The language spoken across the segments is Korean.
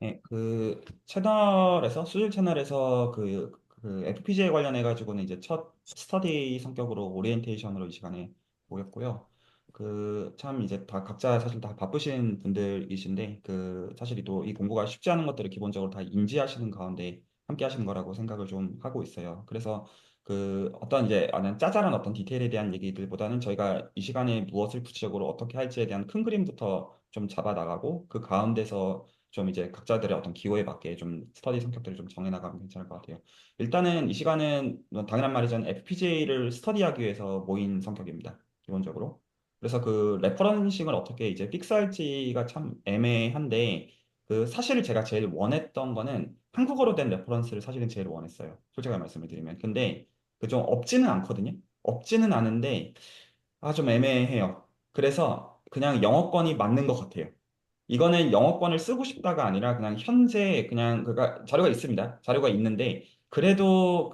네, 채널에서, 수질 채널에서 FPGA 관련해가지고는 이제 첫 스터디 성격으로 오리엔테이션으로 이 시간에 모였고요. 참 이제 다 각자 사실 다 바쁘신 분들이신데, 사실 또 이 공부가 쉽지 않은 것들을 기본적으로 다 인지하시는 가운데 함께 하시는 거라고 생각을 좀 하고 있어요. 그래서 어떤 이제 짜잘한 어떤 디테일에 대한 얘기들보다는 저희가 이 시간에 무엇을 구체적으로 어떻게 할지에 대한 큰 그림부터 좀 잡아 나가고 그 가운데서 좀 이제 각자들의 어떤 기호에 맞게 좀 스터디 성격들을 좀 정해나가면 괜찮을 것 같아요. 일단은 이 시간은 뭐 당연한 말이죠. FPGA를 스터디하기 위해서 모인 성격입니다. 기본적으로. 그래서 레퍼런싱을 어떻게 이제 픽스할지가 참 애매한데, 사실 제가 제일 원했던 거는 한국어로 된 레퍼런스를 사실은 제일 원했어요. 솔직하게 말씀을 드리면. 근데 좀 없지는 않거든요. 없지는 않은데, 좀 애매해요. 그래서 그냥 영어권이 맞는 것 같아요. 이거는 영어권을 쓰고 싶다가 아니라 그냥 현재 그냥 자료가 있습니다. 자료가 있는데 그래도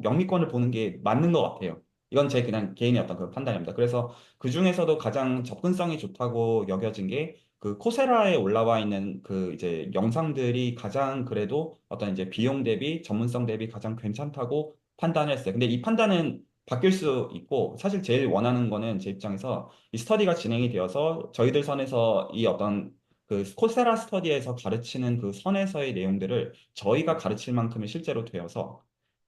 영미권을 보는 게 맞는 것 같아요. 이건 제 그냥 개인의 어떤 판단입니다. 그래서 그 중에서도 가장 접근성이 좋다고 여겨진 게 코세라에 올라와 있는 이제 영상들이 가장 그래도 어떤 이제 비용 대비 전문성 대비 가장 괜찮다고 판단했어요. 근데 이 판단은 바뀔 수 있고 사실 제일 원하는 거는 제 입장에서 이 스터디가 진행이 되어서 저희들 선에서 이 어떤 코세라 스터디에서 가르치는 그 선에서의 내용들을 저희가 가르칠 만큼의 실제로 되어서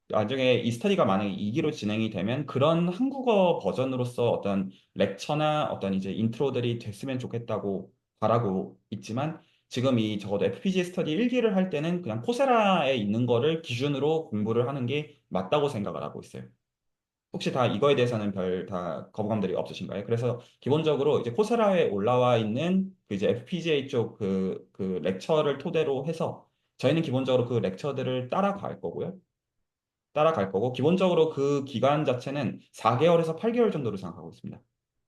나중에 이 스터디가 만약에 2기로 진행이 되면 그런 한국어 버전으로서 어떤 렉처나 어떤 이제 인트로들이 됐으면 좋겠다고 바라고 있지만 지금 이 적어도 FPGA 스터디 1기를 할 때는 그냥 코세라에 있는 거를 기준으로 공부를 하는 게 맞다고 생각을 하고 있어요. 혹시 다 이거에 대해서는 별 다 거부감들이 없으신가요? 그래서 기본적으로 이제 코세라에 올라와 있는 이제 FPGA 쪽 렉처를 토대로 해서 저희는 기본적으로 그 렉처들을 따라갈 거고요. 따라갈 거고, 기본적으로 그 기간 자체는 4개월에서 8개월 정도로 생각하고 있습니다.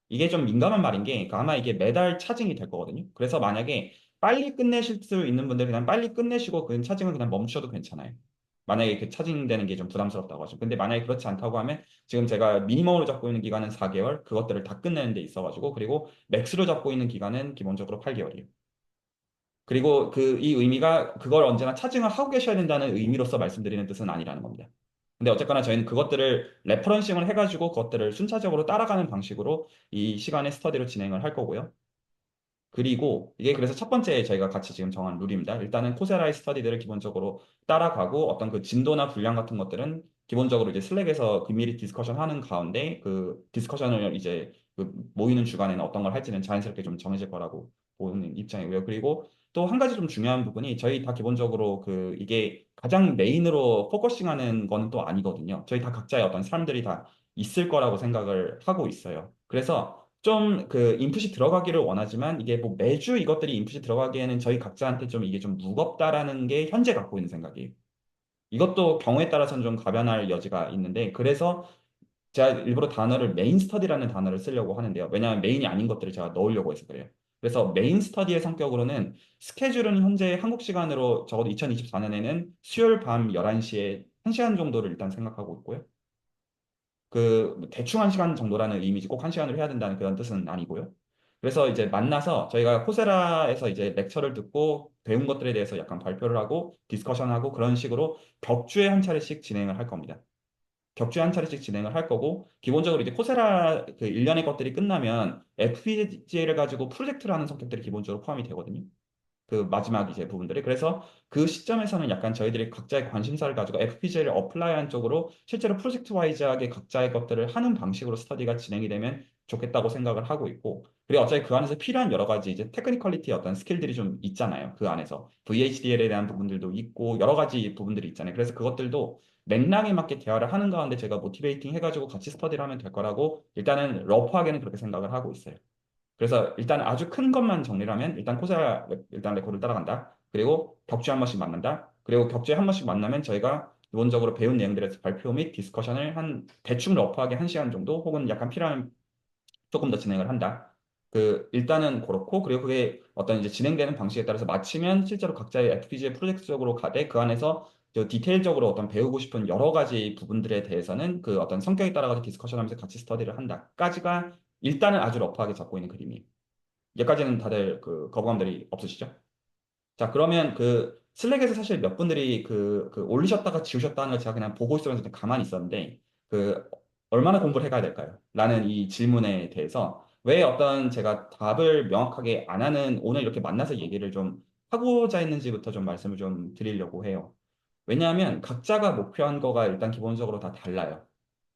이게 좀 민감한 말인 게, 아마 이게 매달 차징이 될 거거든요. 그래서 만약에 빨리 끝내실 수 있는 분들 그냥 빨리 끝내시고 그 차징을 그냥 멈추셔도 괜찮아요. 만약에 차징되는 게 좀 부담스럽다고 하죠. 근데 만약에 그렇지 않다고 하면 지금 제가 미니멈으로 잡고 있는 기간은 4개월, 그것들을 다 끝내는 데 있어가지고, 그리고 맥스로 잡고 있는 기간은 기본적으로 8개월이에요. 그리고 이 의미가 그걸 언제나 차징을 하고 계셔야 된다는 의미로서 말씀드리는 뜻은 아니라는 겁니다. 근데 어쨌거나 저희는 그것들을 레퍼런싱을 해가지고 그것들을 순차적으로 따라가는 방식으로 이 시간의 스터디로 진행을 할 거고요. 그리고 이게 그래서 첫 번째 저희가 같이 지금 정한 룰입니다. 일단은 코세라의 스터디들을 기본적으로 따라가고 어떤 진도나 분량 같은 것들은 기본적으로 이제 슬랙에서 미리 디스커션 하는 가운데 디스커션을 이제 모이는 주간에는 어떤 걸 할지는 자연스럽게 좀 정해질 거라고 보는 입장이고요. 그리고 또 한 가지 좀 중요한 부분이 저희 다 기본적으로 이게 가장 메인으로 포커싱하는 거는 또 아니거든요. 저희 다 각자의 어떤 사람들이 다 있을 거라고 생각을 하고 있어요. 그래서 좀 인풋이 들어가기를 원하지만 이게 뭐 매주 이것들이 인풋이 들어가기에는 저희 각자한테 좀 이게 좀 무겁다라는 게 현재 갖고 있는 생각이에요. 이것도 경우에 따라서는 좀 가변할 여지가 있는데 그래서 제가 일부러 단어를 메인 스터디라는 단어를 쓰려고 하는데요. 왜냐하면 메인이 아닌 것들을 제가 넣으려고 해서 그래요. 그래서 메인 스터디의 성격으로는 스케줄은 현재 한국 시간으로 적어도 2024년에는 수요일 밤 11시에 1시간 정도를 일단 생각하고 있고요. 대충 1시간 정도라는 이미지 꼭 1시간으로 해야 된다는 그런 뜻은 아니고요. 그래서 이제 만나서 저희가 코세라에서 이제 렉처를 듣고 배운 것들에 대해서 약간 발표를 하고 디스커션하고 그런 식으로 격주에 한 차례씩 진행을 할 겁니다. 격주에 한 차례씩 진행을 할 거고 기본적으로 이제 코세라 1년의 것들이 끝나면 FPGA를 가지고 프로젝트를 하는 성격들이 기본적으로 포함이 되거든요. 마지막 이제 부분들이. 그래서 그 시점에서는 약간 저희들이 각자의 관심사를 가지고 FPGA를 어플라이한 쪽으로 실제로 프로젝트 와이즈하게 각자의 것들을 하는 방식으로 스터디가 진행이 되면 좋겠다고 생각을 하고 있고, 그리고 어차피 그 안에서 필요한 여러 가지 이제 테크니컬리티 어떤 스킬들이 좀 있잖아요. 그 안에서 VHDL에 대한 부분들도 있고 여러 가지 부분들이 있잖아요. 그래서 그것들도 맥락에 맞게 대화를 하는 가운데 제가 모티베이팅 해가지고 같이 스터디를 하면 될 거라고 일단은 러프하게는 그렇게 생각을 하고 있어요. 그래서 일단 아주 큰 것만 정리를 하면 일단 일단 레코드를 따라간다. 그리고 격주에 한 번씩 만난다. 그리고 격주에 한 번씩 만나면 저희가 기본적으로 배운 내용들에서 발표 및 디스커션을 한 대충 러프하게 1시간 정도 혹은 약간 필요하면 조금 더 진행을 한다. 일단은 그렇고, 그리고 그게 어떤 이제 진행되는 방식에 따라서 마치면 실제로 각자의 FPGA 프로젝트적으로 가되 그 안에서 디테일적으로 어떤 배우고 싶은 여러 가지 부분들에 대해서는 어떤 성격에 따라서 디스커션 하면서 같이 스터디를 한다.까지가 일단은 아주 러프하게 잡고 있는 그림이에요. 여기까지는 다들 거부감들이 없으시죠? 자, 그러면 그 슬랙에서 사실 몇 분들이 그 올리셨다가 지우셨다는 걸 제가 그냥 보고 있으면서 그냥 가만히 있었는데, 그 얼마나 공부를 해가야 될까요? 라는 이 질문에 대해서 왜 어떤 제가 답을 명확하게 안 하는 오늘 이렇게 만나서 얘기를 좀 하고자 했는지부터 좀 말씀을 좀 드리려고 해요. 왜냐하면 각자가 목표한 거가 일단 기본적으로 다 달라요.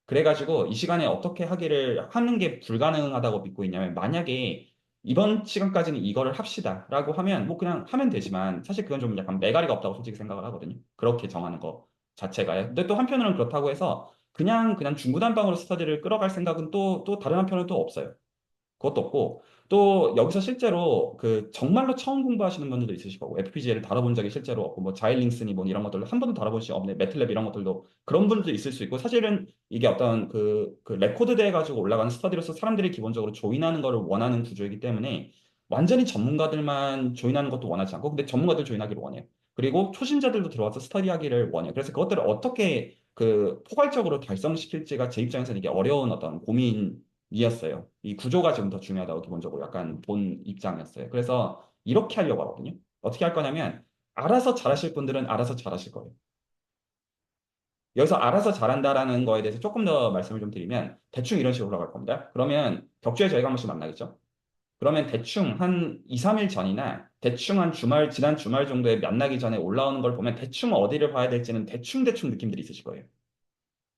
그래가지고 이 시간에 어떻게 하기를 하는 게 불가능하다고 믿고 있냐면 만약에 이번 시간까지는 이거를 합시다라고 하면 뭐 그냥 하면 되지만 사실 그건 좀 약간 매가리가 없다고 솔직히 생각을 하거든요. 그렇게 정하는 거 자체가요. 근데 또 한편으로는 그렇다고 해서 그냥 중구난방으로 스터디를 끌어갈 생각은 또 다른 한편은 또 없어요. 그것도 없고 또 여기서 실제로 그 정말로 처음 공부하시는 분들도 있으실 거고 FPGA를 다뤄본 적이 실제로 없고 뭐 자일링스니 뭐 이런 것들도 한 번도 다뤄본 적이 없네 매틀랩 이런 것들도 그런 분들도 있을 수 있고 사실은 이게 어떤 그 레코드 돼 가지고 올라가는 스터디로서 사람들이 기본적으로 조인하는 거를 원하는 구조이기 때문에 완전히 전문가들만 조인하는 것도 원하지 않고 근데 전문가들 조인하기를 원해요. 그리고 초심자들도 들어와서 스터디하기를 원해요. 그래서 그것들을 어떻게 그 포괄적으로 달성시킬지가 제 입장에서는 이게 어려운 어떤 고민이었어요. 이 구조가 지금 더 중요하다고 기본적으로 약간 본 입장이었어요. 그래서 이렇게 하려고 하거든요. 어떻게 할 거냐면 알아서 잘하실 분들은 알아서 잘하실 거예요. 여기서 알아서 잘한다라는 거에 대해서 조금 더 말씀을 좀 드리면 대충 이런 식으로 올라갈 겁니다. 그러면 격주에 저희가 한 번씩 만나겠죠? 그러면 대충 한 2, 3일 전이나 대충 한 주말, 지난 주말 정도에 만나기 전에 올라오는 걸 보면 대충 어디를 봐야 될지는 대충 느낌들이 있으실 거예요.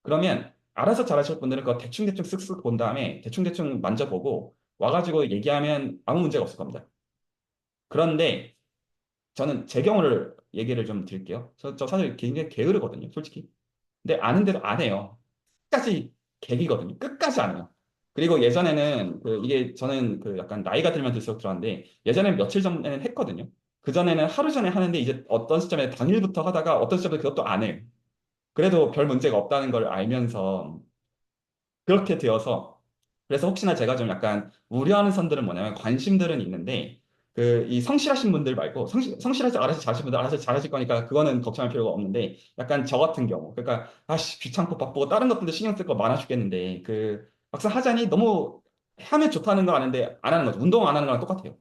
그러면 알아서 잘하실 분들은 그거 대충 쓱쓱 본 다음에 대충 만져보고 와가지고 얘기하면 아무 문제가 없을 겁니다. 그런데 저는 제 경우를 얘기를 좀 드릴게요. 저 사실 굉장히 게으르거든요, 솔직히. 근데 아는데도 안 해요. 끝까지 객이거든요. 끝까지 안 해요. 그리고 예전에는 그 이게 저는 그 약간 나이가 들면 들수록 들었는데 예전에 며칠 전에는 했거든요. 그 전에는 하루 전에 하는데 이제 어떤 시점에 당일부터 하다가 어떤 시점에 그것도 안 해요. 그래도 별 문제가 없다는 걸 알면서 그렇게 되어서 그래서 혹시나 제가 좀 약간 우려하는 선들은 뭐냐면 관심들은 있는데 그 이 성실하신 분들 말고 성실하지 알아서 잘하신 분들 알아서 잘하실 거니까 그거는 걱정할 필요가 없는데 약간 저 같은 경우 그러니까 아씨 귀찮고 바쁘고 다른 것들도 신경 쓸 거 많아 죽겠는데 그 막상 하자니 너무 하면 좋다는 거 아는데 안 하는 거죠. 운동 안 하는 거랑 똑같아요.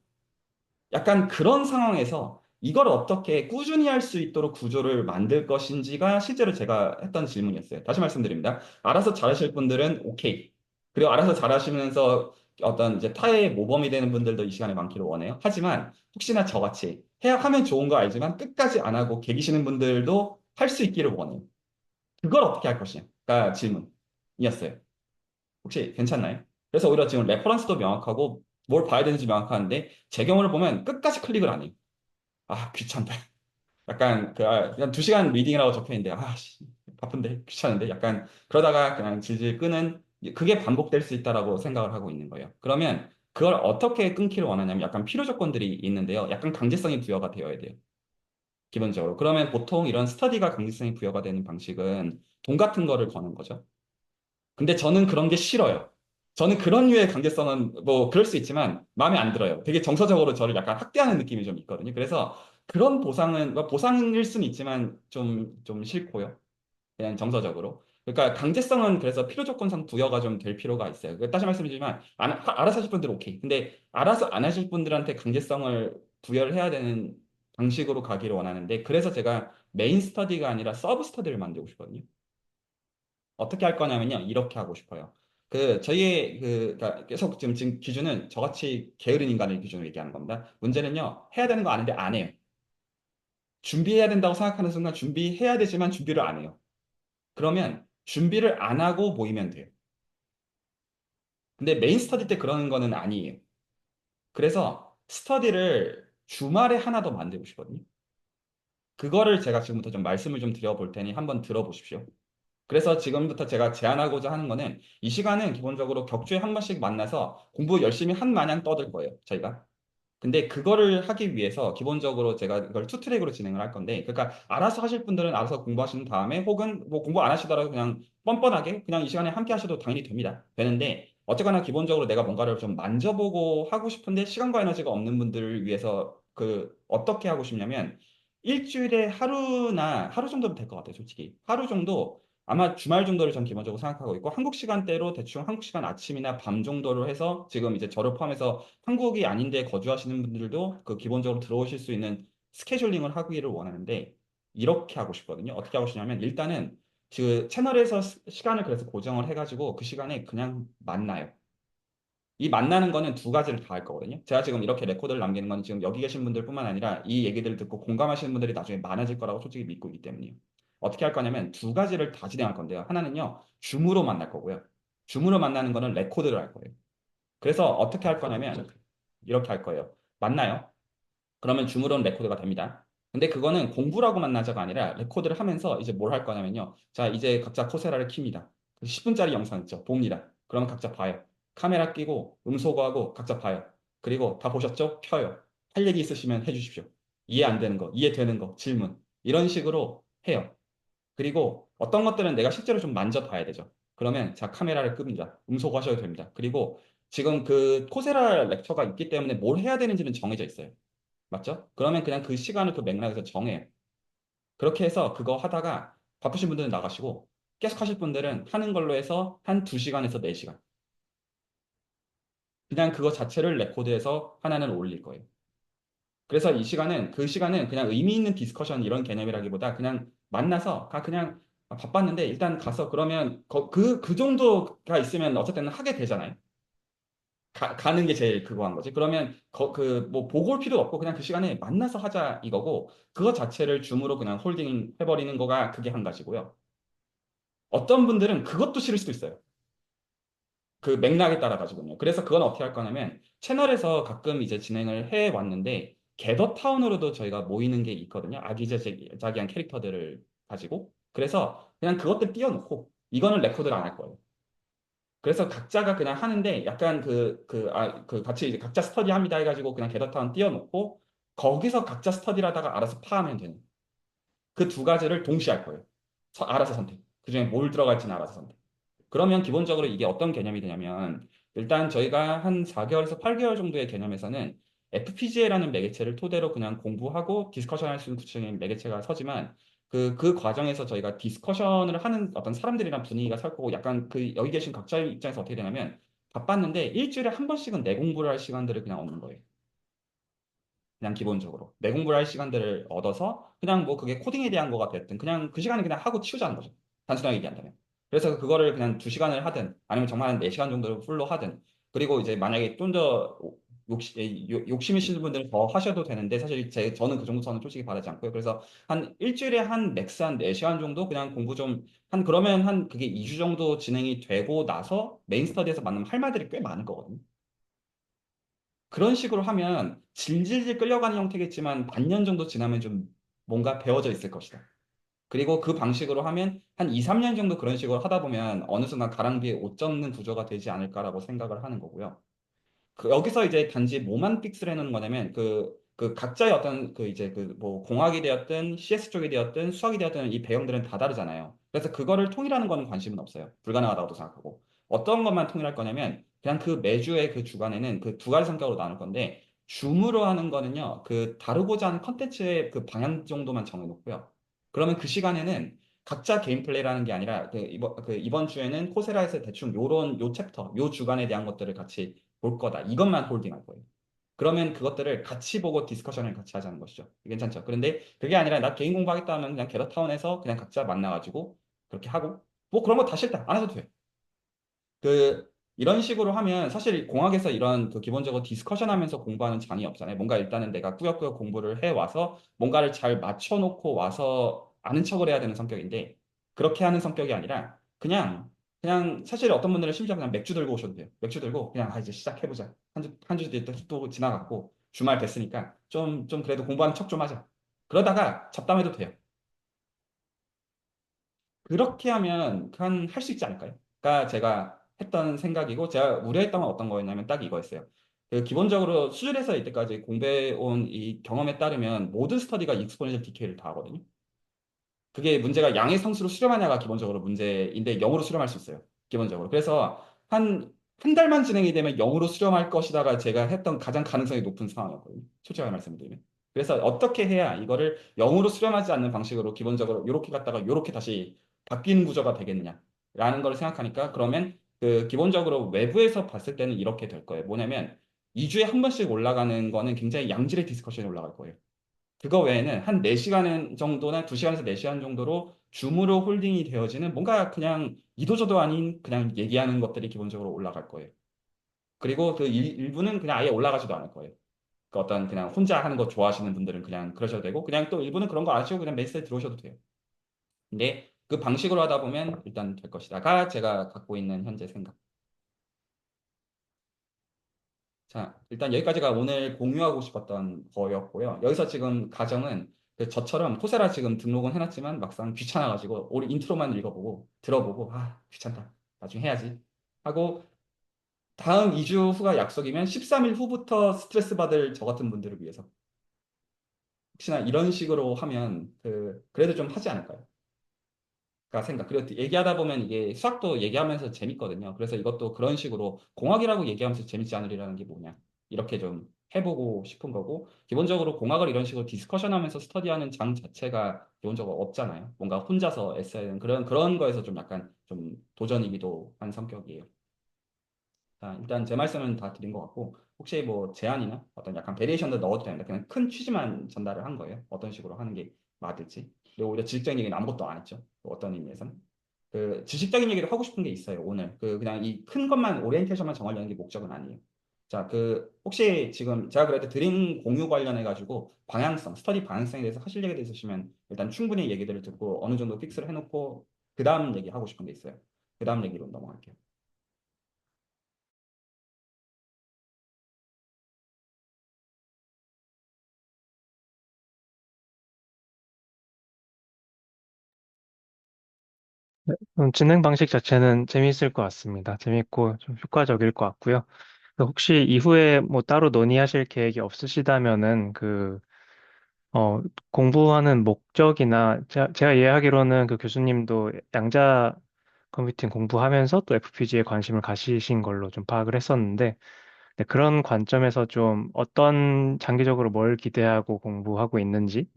약간 그런 상황에서 이걸 어떻게 꾸준히 할 수 있도록 구조를 만들 것인지가 실제로 제가 했던 질문이었어요. 다시 말씀드립니다. 알아서 잘하실 분들은 오케이. 그리고 알아서 잘하시면서 어떤 이제 타의 모범이 되는 분들도 이 시간에 많기를 원해요. 하지만 혹시나 저같이 해야 하면 좋은 거 알지만 끝까지 안 하고 계기시는 분들도 할 수 있기를 원해요. 그걸 어떻게 할 것이냐가 질문이었어요. 혹시 괜찮나요? 그래서 오히려 지금 레퍼런스도 명확하고 뭘 봐야 되는지 명확한데 제 경우를 보면 끝까지 클릭을 안 해요. 아, 귀찮다. 약간 그냥 2시간 리딩이라고 적혀 있는데 씨, 바쁜데 귀찮은데 약간 그러다가 그냥 질질 끄는 그게 반복될 수 있다라고 생각을 하고 있는 거예요. 그러면 그걸 어떻게 끊기를 원하냐면 약간 필요 조건들이 있는데요. 약간 강제성이 부여가 되어야 돼요. 기본적으로. 그러면 보통 이런 스터디가 강제성이 부여가 되는 방식은 돈 같은 거를 거는 거죠. 근데 저는 그런 게 싫어요. 저는 그런 류의 강제성은 뭐 그럴 수 있지만 마음에 안 들어요. 되게 정서적으로 저를 약간 학대하는 느낌이 좀 있거든요. 그래서 그런 보상은 뭐 보상일 수는 있지만 좀 싫고요. 그냥 정서적으로. 그러니까 강제성은 그래서 필요 조건상 부여가 좀 될 필요가 있어요. 다시 말씀드리지만 알아서 하실 분들은 오케이. 근데 알아서 안 하실 분들한테 강제성을 부여를 해야 되는 방식으로 가기를 원하는데 그래서 제가 메인 스터디가 아니라 서브 스터디를 만들고 싶거든요. 어떻게 할 거냐면요. 이렇게 하고 싶어요. 저희의 그러니까 계속 지금 기준은 저같이 게으른 인간의 기준으로 얘기하는 겁니다. 문제는요. 해야 되는 거 아는데 안 해요. 준비해야 된다고 생각하는 순간 준비해야 되지만 준비를 안 해요. 그러면 준비를 안 하고 모이면 돼요. 근데 메인 스터디 때 그러는 거는 아니에요. 그래서 스터디를 주말에 하나 더 만들고 싶거든요. 그거를 제가 지금부터 좀 말씀을 좀 드려볼 테니 한번 들어보십시오. 그래서 지금부터 제가 제안하고자 하는 거는 이 시간은 기본적으로 격주에 한 번씩 만나서 공부 열심히 한 마냥 떠들 거예요, 저희가. 근데 그거를 하기 위해서 기본적으로 제가 이걸 투 트랙으로 진행을 할 건데, 그러니까 알아서 하실 분들은 알아서 공부하신 다음에 혹은 뭐 공부 안 하시더라도 그냥 뻔뻔하게 그냥 이 시간에 함께 하셔도 당연히 됩니다. 되는데, 어쨌거나 기본적으로 내가 뭔가를 좀 만져보고 하고 싶은데 시간과 에너지가 없는 분들을 위해서 어떻게 하고 싶냐면, 일주일에 하루나 하루 정도면 될 것 같아요, 솔직히. 하루 정도 아마 주말 정도를 전 기본적으로 생각하고 있고 한국 시간대로 대충 한국 시간 아침이나 밤 정도로 해서 지금 이제 저를 포함해서 한국이 아닌데 거주하시는 분들도 그 기본적으로 들어오실 수 있는 스케줄링을 하기를 원하는데 이렇게 하고 싶거든요. 어떻게 하고 싶냐면 일단은 그 채널에서 시간을 그래서 고정을 해가지고 그 시간에 그냥 만나요. 이 만나는 거는 두 가지를 다 할 거거든요. 제가 지금 이렇게 레코드를 남기는 건 지금 여기 계신 분들뿐만 아니라 이 얘기들을 듣고 공감하시는 분들이 나중에 많아질 거라고 솔직히 믿고 있기 때문이에요. 어떻게 할 거냐면 두 가지를 다 진행할 건데요. 하나는요, 줌으로 만날 거고요. 줌으로 만나는 거는 레코드를 할 거예요. 그래서 어떻게 할 거냐면 이렇게 할 거예요. 만나요. 그러면 줌으로는 레코드가 됩니다. 근데 그거는 공부라고 만나자가 아니라 레코드를 하면서 이제 뭘 할 거냐면요. 자, 이제 각자 코세라를 킵니다. 10분짜리 영상 있죠. 봅니다. 그러면 각자 봐요. 카메라 끼고 음소거하고 각자 봐요. 그리고 다 보셨죠? 켜요. 할 얘기 있으시면 해주십시오. 이해 안 되는 거, 이해되는 거, 질문. 이런 식으로 해요. 그리고 어떤 것들은 내가 실제로 좀 만져봐야 되죠. 그러면 자, 카메라를 끕니다. 음소거 하셔도 됩니다. 그리고 지금 그 코세라 렉처가 있기 때문에 뭘 해야 되는지는 정해져 있어요. 맞죠? 그러면 그냥 그 시간을 그 맥락에서 정해요. 그렇게 해서 그거 하다가 바쁘신 분들은 나가시고 계속 하실 분들은 하는 걸로 해서 한 2시간에서 4시간. 그냥 그거 자체를 레코드해서 하나는 올릴 거예요. 그래서 이 시간은 그 시간은 그냥 의미 있는 디스커션 이런 개념이라기보다 그냥 만나서 그냥 바빴는데 일단 가서 그러면 그 정도가 있으면 어쨌든 하게 되잖아요. 가는 게 제일 그거 한 거지. 그러면 뭐 보고 올 필요도 없고 그냥 그 시간에 만나서 하자 이거고 그거 자체를 줌으로 그냥 홀딩 해버리는 거가 그게 한 가지고요. 어떤 분들은 그것도 싫을 수도 있어요. 그 맥락에 따라 가지고요. 그래서 그건 어떻게 할 거냐면 채널에서 가끔 이제 진행을 해 왔는데 게더타운으로도 저희가 모이는 게 있거든요. 아기자기한 캐릭터들을 가지고. 그래서 그냥 그것들 띄워놓고 이거는 레코드를 안 할 거예요. 그래서 각자가 그냥 하는데 약간 같이 이제 각자 스터디 합니다 해가지고 그냥 게더타운 띄워놓고 거기서 각자 스터디를 하다가 알아서 파하면 되는 그 두 가지를 동시에 할 거예요. 알아서 선택. 그중에 뭘 들어갈지는 알아서 선택. 그러면 기본적으로 이게 어떤 개념이 되냐면 일단 저희가 한 4개월에서 8개월 정도의 개념에서는 FPGA라는 매개체를 토대로 그냥 공부하고 디스커션 할 수 있는 구체적인 매개체가 서지만 그 과정에서 저희가 디스커션을 하는 어떤 사람들이랑 분위기가 설 거고 약간 그 여기 계신 각자의 입장에서 어떻게 되냐면 바빴는데 일주일에 한 번씩은 내 공부를 할 시간들을 그냥 얻는 거예요. 그냥 기본적으로 내 공부를 할 시간들을 얻어서 그냥 뭐 그게 코딩에 대한 거가 됐든 그냥 그 시간에 그냥 하고 치우자는 거죠. 단순하게 얘기한다면. 그래서 그거를 그냥 2시간을 하든 아니면 정말 한 4시간 정도를 풀로 하든 그리고 이제 만약에 좀 더 욕심이시는 분들은 더 하셔도 되는데 사실 저는 그 정도 선은 솔직히 바라지 않고요. 그래서 한 일주일에 한 맥스 한 4시간 정도 그냥 공부 좀 그러면 한 그게 2주 정도 진행이 되고 나서 메인 스터디에서 만나면 할 말들이 꽤 많을 거거든요. 그런 식으로 하면 질질질 끌려가는 형태겠지만 반년 정도 지나면 좀 뭔가 배워져 있을 것이다. 그리고 그 방식으로 하면 한 2, 3년 정도 그런 식으로 하다 보면 어느 순간 가랑비에 옷 젖는 구조가 되지 않을까라고 생각을 하는 거고요. 여기서 이제 단지 뭐만 픽스를 해놓는 거냐면 그 각자의 어떤 그 이제 그 뭐 공학이 되었든 CS 쪽이 되었든 수학이 되었든 이 배경들은 다 다르잖아요. 그래서 그거를 통일하는 거는 관심은 없어요. 불가능하다고도 생각하고. 어떤 것만 통일할 거냐면 그냥 그 매주의 그 주간에는 그 두 가지 성격으로 나눌 건데 줌으로 하는 거는요. 그 다루고자 하는 컨텐츠의 그 방향 정도만 정해놓고요. 그러면 그 시간에는 각자 개인 플레이라는 게 아니라 그 이번 주에는 코세라에서 대충 요 챕터, 요 주간에 대한 것들을 같이 볼 거다. 이것만 홀딩할 거예요. 그러면 그것들을 같이 보고 디스커션을 같이 하자는 것이죠. 괜찮죠? 그런데 그게 아니라 나 개인 공부하겠다 하면 그냥 게더타운에서 그냥 각자 만나가지고 그렇게 하고 뭐 그런 거 다 싫다. 안 해도 돼. 이런 식으로 하면 사실 공학에서 이런 그 기본적으로 디스커션 하면서 공부하는 장이 없잖아요. 뭔가 일단은 내가 꾸역꾸역 공부를 해 와서 뭔가를 잘 맞춰놓고 와서 아는 척을 해야 되는 성격인데 그렇게 하는 성격이 아니라 그냥 사실 어떤 분들은 심지어 그냥 맥주 들고 오셔도 돼요. 맥주 들고 그냥 이제 시작해보자. 한 주 뒤에 또 지나갔고 주말 됐으니까 좀 그래도 공부하는 척 좀 하자. 그러다가 잡담해도 돼요. 그렇게 하면 할 수 있지 않을까요? 그러니까 제가 했던 생각이고 제가 우려했던 건 어떤 거였냐면 딱 이거였어요. 기본적으로 수준에서 이때까지 공부해온 이 경험에 따르면 모든 스터디가 익스포넨셜 디케이를 다 하거든요. 그게 문제가 양의 상수로 수렴하냐가 기본적으로 문제인데 0으로 수렴할 수 있어요. 기본적으로. 그래서 한 달만 진행이 되면 0으로 수렴할 것이다가 제가 했던 가장 가능성이 높은 상황이었거든요. 솔직하게 말씀드리면. 그래서 어떻게 해야 이거를 0으로 수렴하지 않는 방식으로 기본적으로 이렇게 갔다가 이렇게 다시 바뀐 구조가 되겠느냐라는 걸 생각하니까 그러면 기본적으로 외부에서 봤을 때는 이렇게 될 거예요. 뭐냐면 2주에 한 번씩 올라가는 거는 굉장히 양질의 디스커션이 올라갈 거예요. 그거 외에는 한 4시간 정도나 2시간에서 4시간 정도로 줌으로 홀딩이 되어지는 뭔가 그냥 이도저도 아닌 그냥 얘기하는 것들이 기본적으로 올라갈 거예요. 그리고 그 일부는 그냥 아예 올라가지도 않을 거예요. 그 어떤 그냥 혼자 하는 거 좋아하시는 분들은 그냥 그러셔도 되고 그냥 또 일부는 그런 거 안 하시고 그냥 메시지 들어오셔도 돼요. 근데 그 방식으로 하다 보면 일단 될 것이다가 제가 갖고 있는 현재 생각. 자, 일단 여기까지가 오늘 공유하고 싶었던 거였고요. 여기서 지금 가정은 저처럼 코세라 지금 등록은 해놨지만 막상 귀찮아가지고 우리 인트로만 읽어보고 들어보고 아 귀찮다 나중에 해야지 하고 다음 2주 후가 약속이면 13일 후부터 스트레스 받을 저 같은 분들을 위해서 혹시나 이런 식으로 하면 그래도 좀 하지 않을까요? 가 생각. 그리고 얘기하다 보면 이게 수학도 얘기하면서 재밌거든요. 그래서 이것도 그런 식으로 공학이라고 얘기하면서 재밌지 않으리라는 게 뭐냐. 이렇게 좀 해보고 싶은 거고, 기본적으로 공학을 이런 식으로 디스커션 하면서 스터디하는 장 자체가 기본적으로 없잖아요. 뭔가 혼자서 애써야 되는 그런 거에서 좀 약간 좀 도전이기도 한 성격이에요. 자, 일단 제 말씀은 다 드린 것 같고, 혹시 뭐 제안이나 어떤 약간 베리에이션도 넣어도 됩니다. 그냥 큰 취지만 전달을 한 거예요. 어떤 식으로 하는 게 맞을지. 그리고 오히려 지식적인 얘기는 아무것도 안 했죠. 어떤 의미에서는. 지식적인 얘기를 하고 싶은 게 있어요, 오늘. 그냥 이 큰 것만, 오리엔테이션만 정하려는 게 목적은 아니에요. 자, 혹시 지금 제가 그래도 드림 공유 관련해가지고 방향성, 스터디 방향성에 대해서 하실 얘기가 있으시면 일단 충분히 얘기들을 듣고 어느 정도 픽스를 해놓고 그 다음 얘기 하고 싶은 게 있어요. 그 다음 얘기로 넘어갈게요. 진행 방식 자체는 재미있을 것 같습니다. 재밌고 좀 효과적일 것 같고요. 혹시 이후에 뭐 따로 논의하실 계획이 없으시다면은 공부하는 목적이나 제가 이해하기로는 그 교수님도 양자 컴퓨팅 공부하면서 또 FPGA에 관심을 가지신 걸로 좀 파악을 했었는데 네, 그런 관점에서 좀 어떤 장기적으로 뭘 기대하고 공부하고 있는지,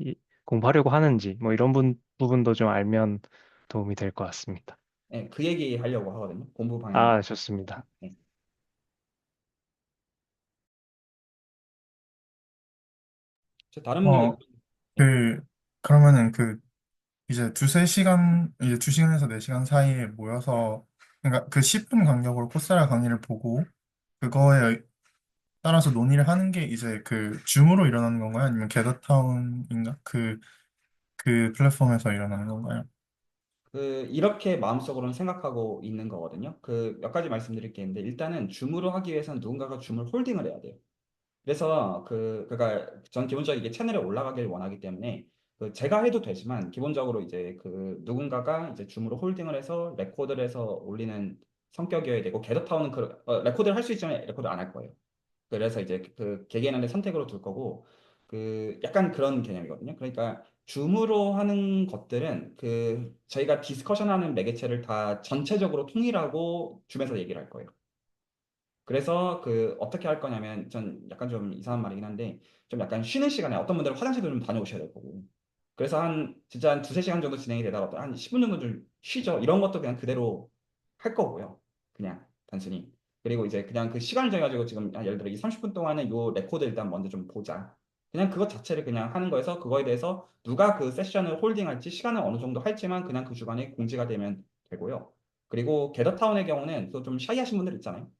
공부하려고 하는지 뭐 이런 부분도 좀 알면 도움이 될 것 같습니다. 네, 그 얘기 하려고 하거든요. 공부 방향. 아, 좋습니다. 네. 다른 분들은, 어, 그, 그러면은 이제 두세 시간, 이제 2시간에서 4시간 사이에 모여서, 그러니까 그 10분 간격으로 코스라 강의를 보고, 그거에 따라서 논의를 하는 게 이제 줌으로 일어나는 건가요? 아니면 게더타운인가? 그 플랫폼에서 일어나는 건가요? 이렇게 마음속으로는 생각하고 있는 거거든요. 몇 가지 말씀드릴 게 있는데, 일단은 줌으로 하기 위해서는 누군가가 줌을 홀딩을 해야 돼요. 그래서 그러니까 전 기본적으로 이게 채널에 올라가길 원하기 때문에 제가 해도 되지만 기본적으로 이제 누군가가 이제 줌으로 홀딩을 해서 레코드를 해서 올리는 성격이어야 되고 게더타운은 레코드를 할 수 있지만 레코드 안 할 거예요. 그래서 이제 개개인의 선택으로 둘 거고 약간 그런 개념이거든요. 그러니까 줌으로 하는 것들은 저희가 디스커션하는 매개체를 다 전체적으로 통일하고 줌에서 얘기를 할 거예요. 그래서 어떻게 할 거냐면 전 약간 좀 이상한 말이긴 한데 좀 약간 쉬는 시간에 어떤 분들은 화장실도 좀 다녀오셔야 될 거고 그래서 진짜 한 두세 시간 정도 진행이 되다가 한 10분 정도 좀 쉬죠. 이런 것도 그냥 그대로 할 거고요. 그냥 단순히. 그리고 이제 그냥 그 시간을 정해가지고 지금 예를 들어 이 30분 동안은 요 레코드 일단 먼저 좀 보자. 그냥 그것 자체를 그냥 하는 거여서 그거에 대해서 누가 그 세션을 홀딩할지 시간을 어느 정도 할지만 그냥 그 주간에 공지가 되면 되고요. 그리고 게더타운의 경우는 또 좀 샤이하신 분들 있잖아요.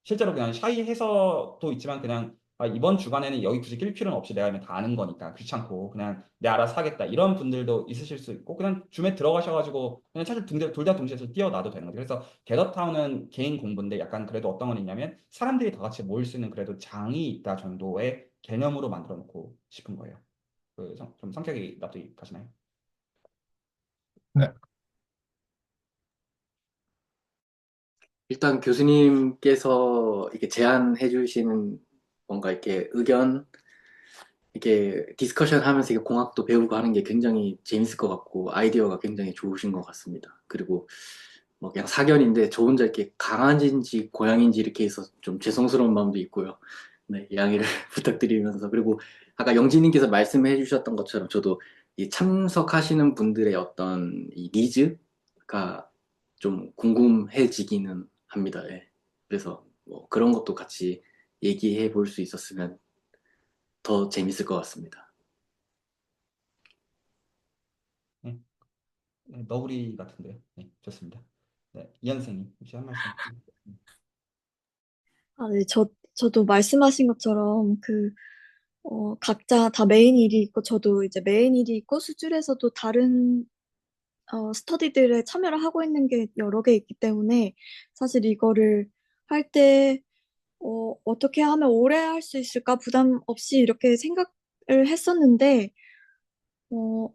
실제로 그냥 샤이해서도 있지만 그냥 이번 주간에는 여기 굳이 낄 필요는 없이 내가 다 아는 거니까 귀찮고 그냥 내 알아서 하겠다 이런 분들도 있으실 수 있고 그냥 줌에 들어가셔가지고 그냥 사실 둘 다 동시에 뛰어놔도 되는 거죠. 그래서 게더타운은 개인 공부인데 약간 그래도 어떤 건 있냐면 사람들이 다 같이 모일 수 있는 그래도 장이 있다 정도의 개념으로 만들어 놓고 싶은 거예요. 좀 성격이 납득이 가시나요? 네. 일단 교수님께서 이렇게 제안해 주시는 뭔가 이렇게 의견, 이렇게 디스커션 하면서 이게 공학도 배우고 하는 게 굉장히 재밌을 것 같고 아이디어가 굉장히 좋으신 것 같습니다. 그리고 뭐 그냥 사견인데 저 혼자 이렇게 강아지인지 고양인지 이렇게 해서 좀 죄송스러운 마음도 있고요. 네, 양해를 부탁드리면서 그리고 아까 영진님께서 말씀해 주셨던 것처럼 저도 이 참석하시는 분들의 어떤 이 니즈가 좀 궁금해지기는 합니다. 예. 그래서 뭐 그런 것도 같이 얘기해 볼 수 있었으면 더 재밌을 것 같습니다. 네, 너구리 같은데요. 네, 좋습니다. 네, 이현 선생님 혹시 한 말씀? 아, 네, 저도 말씀하신 것처럼 각자 다 메인 일이 있고, 저도 이제 메인 일이 있고, 수준에서도 다른, 스터디들에 참여를 하고 있는 게 여러 개 있기 때문에, 사실 이거를 할 때, 어떻게 하면 오래 할 수 있을까 부담 없이 이렇게 생각을 했었는데, 어,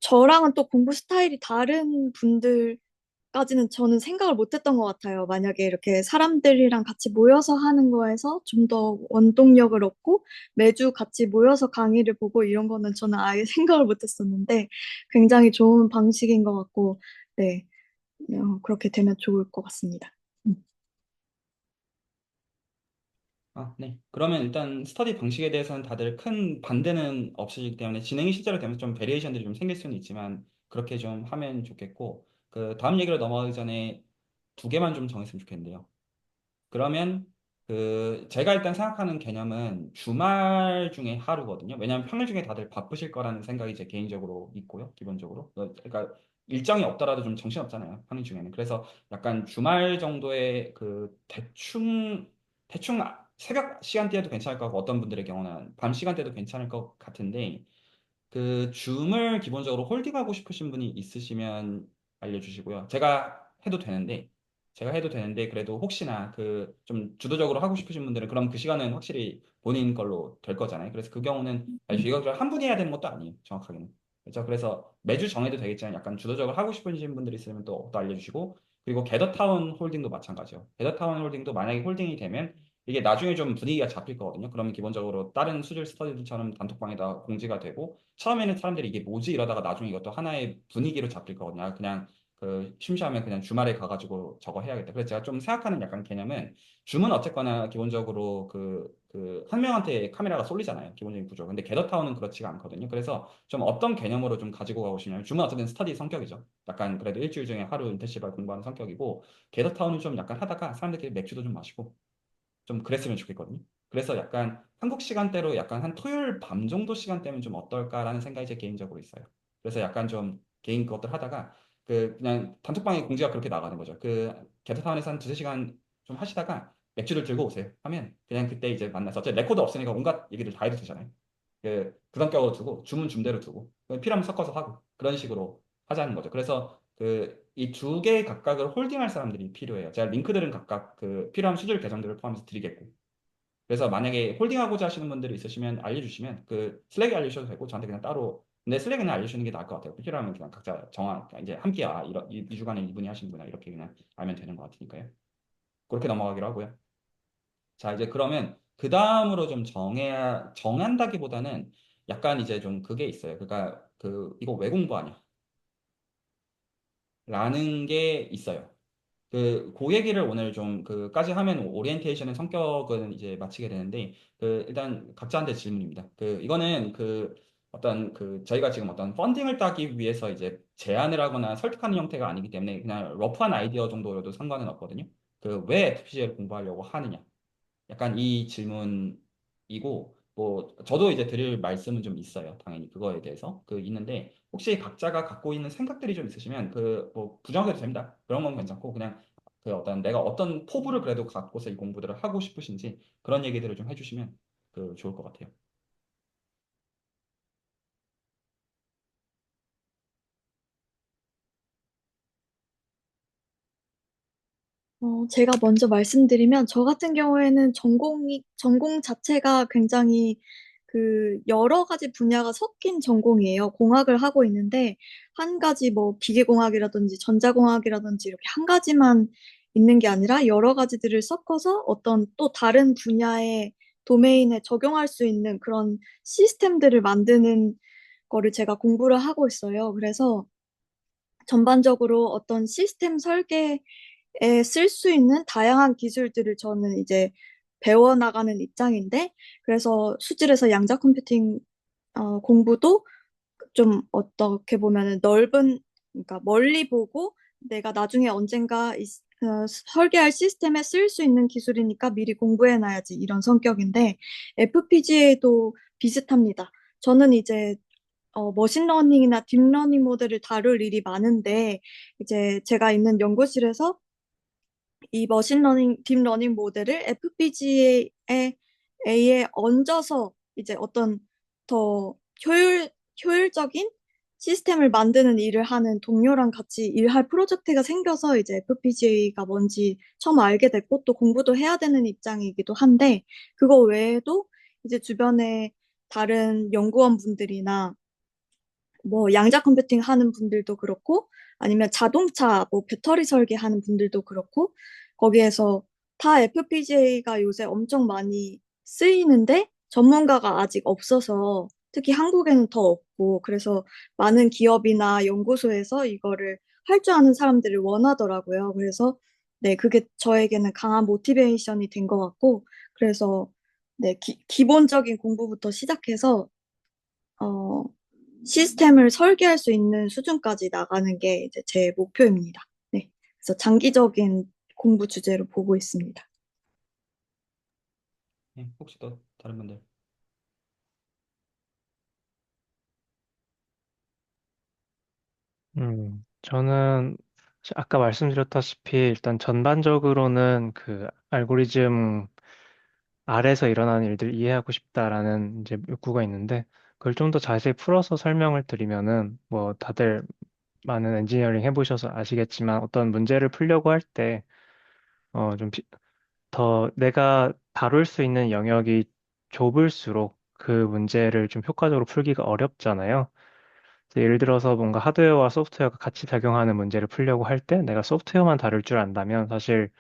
저랑은 또 공부 스타일이 다른 분들까지는 저는 생각을 못 했던 것 같아요. 만약에 이렇게 사람들이랑 같이 모여서 하는 거에서 좀 더 원동력을 얻고 매주 같이 모여서 강의를 보고 이런 거는 저는 아예 생각을 못 했었는데 굉장히 좋은 방식인 것 같고, 네, 그렇게 되면 좋을 것 같습니다. 음. 아, 네. 그러면 일단 스터디 방식에 대해서는 다들 큰 반대는 없으시기 때문에 진행이 실제로 되면서 좀 베리에이션들이 좀 생길 수는 있지만 그렇게 좀 하면 좋겠고 그 다음 얘기로 넘어가기 전에 두 개만 좀 정했으면 좋겠는데요. 그러면 그 제가 일단 생각하는 개념은 주말 중에 하루거든요. 왜냐하면 평일 중에 다들 바쁘실 거라는 생각이 제 개인적으로 있고요. 기본적으로. 그러니까 일정이 없더라도 좀 정신없잖아요. 평일 중에는. 그래서 약간 주말 정도의 그 대충 새벽 시간대에도 괜찮을 것 같고 어떤 분들의 경우는 밤 시간대도 괜찮을 것 같은데 그 줌을 기본적으로 홀딩하고 싶으신 분이 있으시면 알려주시고요. 제가 해도 되는데 그래도 혹시나 그 좀 주도적으로 하고 싶으신 분들은 그럼 그 시간은 확실히 본인 걸로 될 거잖아요. 그래서 그 경우는 아니 이걸 한 분이 해야 되는 것도 아니에요. 정확하게는. 그렇죠. 그래서 매주 정해도 되겠지만 약간 주도적으로 하고 싶으신 분들이 있으면 또 알려주시고 그리고 게더타운 홀딩도 마찬가지요. 게더타운 홀딩도 만약에 홀딩이 되면 이게 나중에 좀 분위기가 잡힐 거거든요. 그러면 기본적으로 다른 수질 스터디들처럼 단톡방에다 공지가 되고 처음에는 사람들이 이게 뭐지 이러다가 나중에 이것도 하나의 분위기로 잡힐 거거든요. 아, 그냥 그 심심하면 그냥 주말에 가가지고 저거 해야겠다. 그래서 제가 좀 생각하는 약간 개념은 줌은 어쨌거나 기본적으로 한 명한테 카메라가 쏠리잖아요. 기본적인 구조. 근데 게더타운은 그렇지가 않거든요. 그래서 좀 어떤 개념으로 좀 가지고 가고 싶냐면 줌은 어쨌든 스터디 성격이죠. 약간 그래도 일주일 중에 하루 인텐시브를 공부하는 성격이고 게더타운은 좀 약간 하다가 사람들끼리 맥주도 좀 마시고 좀 그랬으면 좋겠거든요. 그래서 약간 한국 시간대로 약간 한 토요일 밤 정도 시간대면 좀 어떨까라는 생각이 제 개인적으로 있어요. 그래서 약간 좀 개인 것들 하다가 그냥 단톡방에 공지가 그렇게 나가는 거죠. 그 게스트타운에서 한 두세 시간 좀 하시다가 맥주를 들고 오세요. 하면 그냥 그때 이제 만나서 어차피 레코드 없으니까 온갖 얘기를 다 해도 되잖아요. 그 부담격으로 두고 주문 줌대로 두고 필요하면 섞어서 하고 그런 식으로 하자는 거죠. 그래서 이 두 개 각각을 홀딩할 사람들이 필요해요. 제가 링크들은 각각 그 필요한 수질 계정들을 포함해서 드리겠고. 그래서 만약에 홀딩하고자 하시는 분들이 있으시면 알려주시면 그 슬랙에 알려주셔도 되고 저한테 그냥 따로 근데 슬랙에 그냥 알려주시는 게 나을 것 같아요. 필요하면 그냥 각자 이제 함께 이런 2주간에 이분이 하시는구나 이렇게 그냥 알면 되는 것 같으니까요. 그렇게 넘어가기로 하고요. 자 이제 그러면 그 다음으로 좀 정한다기보다는 약간 이제 좀 그게 있어요. 그러니까 이거 왜 공부하냐? 라는 게 있어요. 그 얘기를 오늘 좀 그까지 하면 오리엔테이션의 성격은 이제 마치게 되는데 일단 각자한테 질문입니다. 이거는 어떤 저희가 지금 어떤 펀딩을 따기 위해서 이제 제안을 하거나 설득하는 형태가 아니기 때문에 그냥 러프한 아이디어 정도로도 상관은 없거든요. 왜 FPGA를 공부하려고 하느냐? 약간 이 질문이고 뭐 저도 이제 드릴 말씀은 좀 있어요. 당연히 그거에 대해서 있는데 혹시 각자가 갖고 있는 생각들이 좀 있으시면 뭐 부정해도 됩니다. 그런 건 괜찮고 그냥 어떤 내가 어떤 포부를 그래도 갖고서 이 공부들을 하고 싶으신지 그런 얘기들을 좀 해주시면 좋을 것 같아요. 제가 먼저 말씀드리면, 저 같은 경우에는 전공 자체가 굉장히 여러 가지 분야가 섞인 전공이에요. 공학을 하고 있는데, 한 가지 뭐 기계공학이라든지 전자공학이라든지 이렇게 한 가지만 있는 게 아니라 여러 가지들을 섞어서 어떤 또 다른 분야의 도메인에 적용할 수 있는 그런 시스템들을 만드는 거를 제가 공부를 하고 있어요. 그래서 전반적으로 어떤 시스템 설계 쓸 수 있는 다양한 기술들을 저는 이제 배워나가는 입장인데, 그래서 수질에서 양자 컴퓨팅 공부도 좀 어떻게 보면은 그러니까 멀리 보고 내가 나중에 언젠가 설계할 시스템에 쓸 수 있는 기술이니까 미리 공부해놔야지 이런 성격인데, FPGA도 비슷합니다. 저는 이제 머신러닝이나 딥러닝 모델을 다룰 일이 많은데, 이제 제가 있는 연구실에서 이 머신러닝, 딥러닝 모델을 FPGA에 얹어서 이제 어떤 더 효율적인 시스템을 만드는 일을 하는 동료랑 같이 일할 프로젝트가 생겨서 이제 FPGA가 뭔지 처음 알게 됐고 또 공부도 해야 되는 입장이기도 한데, 그거 외에도 이제 주변에 다른 연구원분들이나 뭐 양자 컴퓨팅 하는 분들도 그렇고 아니면 자동차 뭐 배터리 설계하는 분들도 그렇고 거기에서 다 FPGA가 요새 엄청 많이 쓰이는데 전문가가 아직 없어서 특히 한국에는 더 없고 그래서 많은 기업이나 연구소에서 이거를 할 줄 아는 사람들을 원하더라고요. 그래서 네, 그게 저에게는 강한 모티베이션이 된 것 같고 그래서 네, 기본적인 공부부터 시작해서 어, 시스템을 설계할 수 있는 수준까지 나가는 게 이제 제 목표입니다. 네. 그래서 장기적인 공부 주제로 보고 있습니다. 네, 혹시 또 다른 분들? 저는 아까 말씀드렸다시피 일단 전반적으로는 그 알고리즘 아래서 일어나는 일들을 이해하고 싶다라는 이제 욕구가 있는데 그걸 좀 더 자세히 풀어서 설명을 드리면은 뭐 다들 많은 엔지니어링 해보셔서 아시겠지만 어떤 문제를 풀려고 할 때 좀 더 내가 다룰 수 있는 영역이 좁을수록 그 문제를 좀 효과적으로 풀기가 어렵잖아요. 그래서 예를 들어서 뭔가 하드웨어와 소프트웨어가 같이 작용하는 문제를 풀려고 할 때 내가 소프트웨어만 다룰 줄 안다면 사실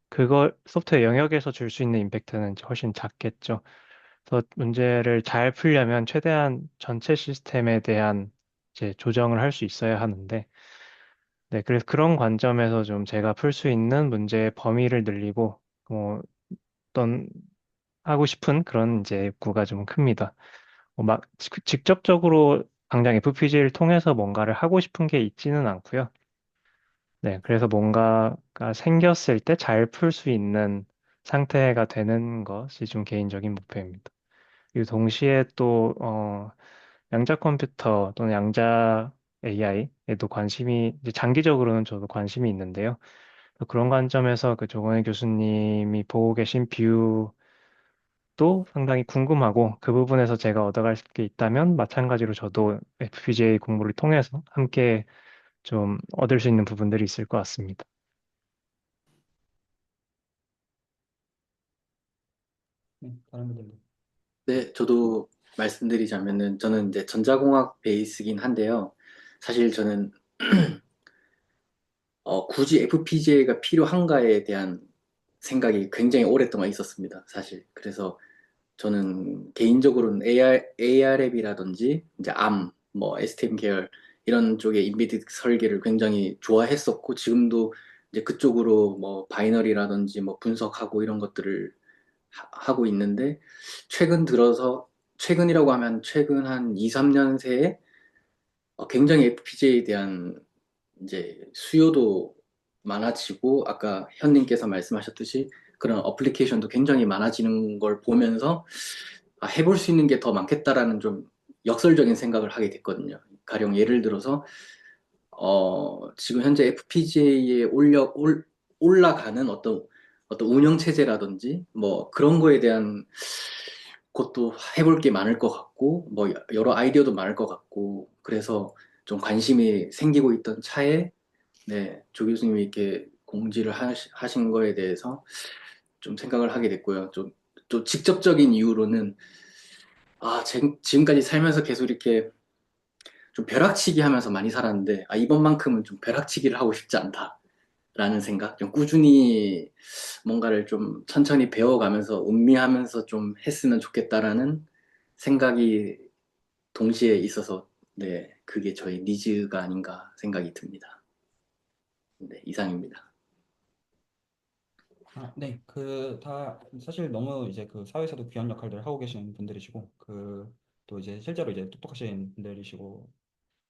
그걸 소프트웨어 영역에서 줄 수 있는 임팩트는 이제 훨씬 작겠죠. 그래서 문제를 잘 풀려면 최대한 전체 시스템에 대한 이제 조정을 할 수 있어야 하는데, 네, 그래서 그런 관점에서 좀 제가 풀 수 있는 문제의 범위를 늘리고, 어떤 하고 싶은 그런 이제 욕구가 좀 큽니다. 막 직접적으로 당장 FPGA를 통해서 뭔가를 하고 싶은 게 있지는 않고요. 네, 그래서 뭔가가 생겼을 때 잘 풀 수 있는 상태가 되는 것이 좀 개인적인 목표입니다. 그리고 동시에 또, 양자 컴퓨터 또는 양자 AI에도 관심이, 이제 장기적으로는 저도 관심이 있는데요. 그런 관점에서 그 조건희 교수님이 보고 계신 뷰도 상당히 궁금하고 그 부분에서 제가 얻어갈 게 있다면 마찬가지로 저도 FPGA 공부를 통해서 함께 좀 얻을 수 있는 부분들이 있을 것 같습니다. 네, 다른 분들도. 네, 저도 말씀드리자면은 저는 이제 전자공학 베이스긴 한데요. 사실 저는 굳이 FPGA가 필요한가에 대한 생각이 굉장히 오랫동안 있었습니다. 사실. 그래서 저는 개인적으로는 AR앱이라든지 이제 ARM, 뭐 STM 계열 이런 쪽의 인베디드 설계를 굉장히 좋아했었고 지금도 이제 그쪽으로 뭐 바이너리라든지 뭐 분석하고 이런 것들을 하고 있는데 최근 들어서 최근이라고 하면 최근 한 2, 3년 새에 굉장히 FPGA에 대한 이제 수요도 많아지고 아까 현님께서 말씀하셨듯이 그런 어플리케이션도 굉장히 많아지는 걸 보면서 해볼 수 있는 게 더 많겠다라는 좀 역설적인 생각을 하게 됐거든요. 가령 예를 들어서 지금 현재 FPGA에 올라가는 어떤 운영 체제라든지 뭐 그런 거에 대한 것도 해볼 게 많을 것 같고 뭐 여러 아이디어도 많을 것 같고 그래서 좀 관심이 생기고 있던 차에 네, 조 교수님이 이렇게 공지를 하신 거에 대해서 좀 생각을 하게 됐고요. 좀 직접적인 이유로는 지금까지 살면서 계속 이렇게 좀 벼락치기 하면서 많이 살았는데 이번만큼은 좀 벼락치기를 하고 싶지 않다라는 생각, 좀 꾸준히 뭔가를 좀 천천히 배워가면서 음미하면서 좀 했으면 좋겠다라는 생각이 동시에 있어서 네, 그게 저희 니즈가 아닌가 생각이 듭니다. 네, 이상입니다. 네, 사실 너무 이제 그 사회에서도 귀한 역할들을 하고 계신 분들이시고, 또 이제 실제로 이제 똑똑하신 분들이시고,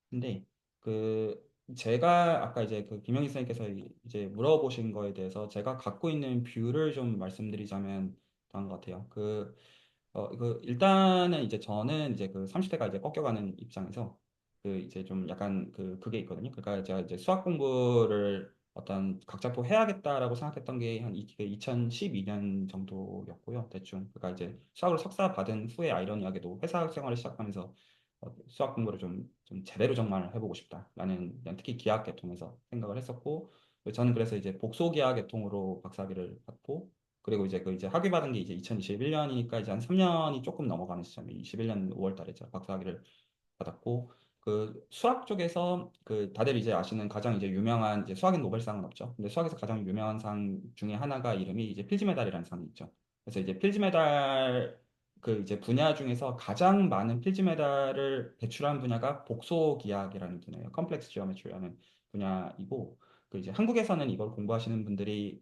근데 제가 아까 이제 김영희 선생님께서 이제 물어보신 거에 대해서 제가 갖고 있는 뷰를 좀 말씀드리자면 나은 것 같아요. 일단은 이제 저는 이제 그 30대가 이제 꺾여가는 입장에서 그 이제 좀 약간 그게 있거든요. 그러니까 제가 이제 수학 공부를 어떤 각 잡고 해야겠다라고 생각했던 게 한 2012년 정도였고요. 대충. 그러니까 이제 수학을 석사 받은 후에 아이러니하게도 회사 생활을 시작하면서 수학 공부를 좀 제대로 정말 해보고 싶다라는 그냥 특히 기하 계통에서 생각을 했었고 저는 그래서 이제 복소 기하 계통으로 박사학위를 받고 그리고 이제 이제 학위 받은 게 이제 2021년이니까 이제 한 3년이 조금 넘어가는 시점에 21년 5월 달에 제가 박사학위를 받았고 그 수학 쪽에서 그 다들 이제 아시는 가장 이제 유명한 이제 수학인 노벨상은 없죠. 근데 수학에서 가장 유명한 상 중에 하나가 이름이 이제 필즈 메달이라는 상이 있죠. 그래서 이제 필즈 메달 그 이제 분야 중에서 가장 많은 필즈 메달을 배출한 분야가 복소 기하학이라는 분야예요. 컴플렉스 지오메트리라는 분야이고 그 이제 한국에서는 이걸 공부하시는 분들이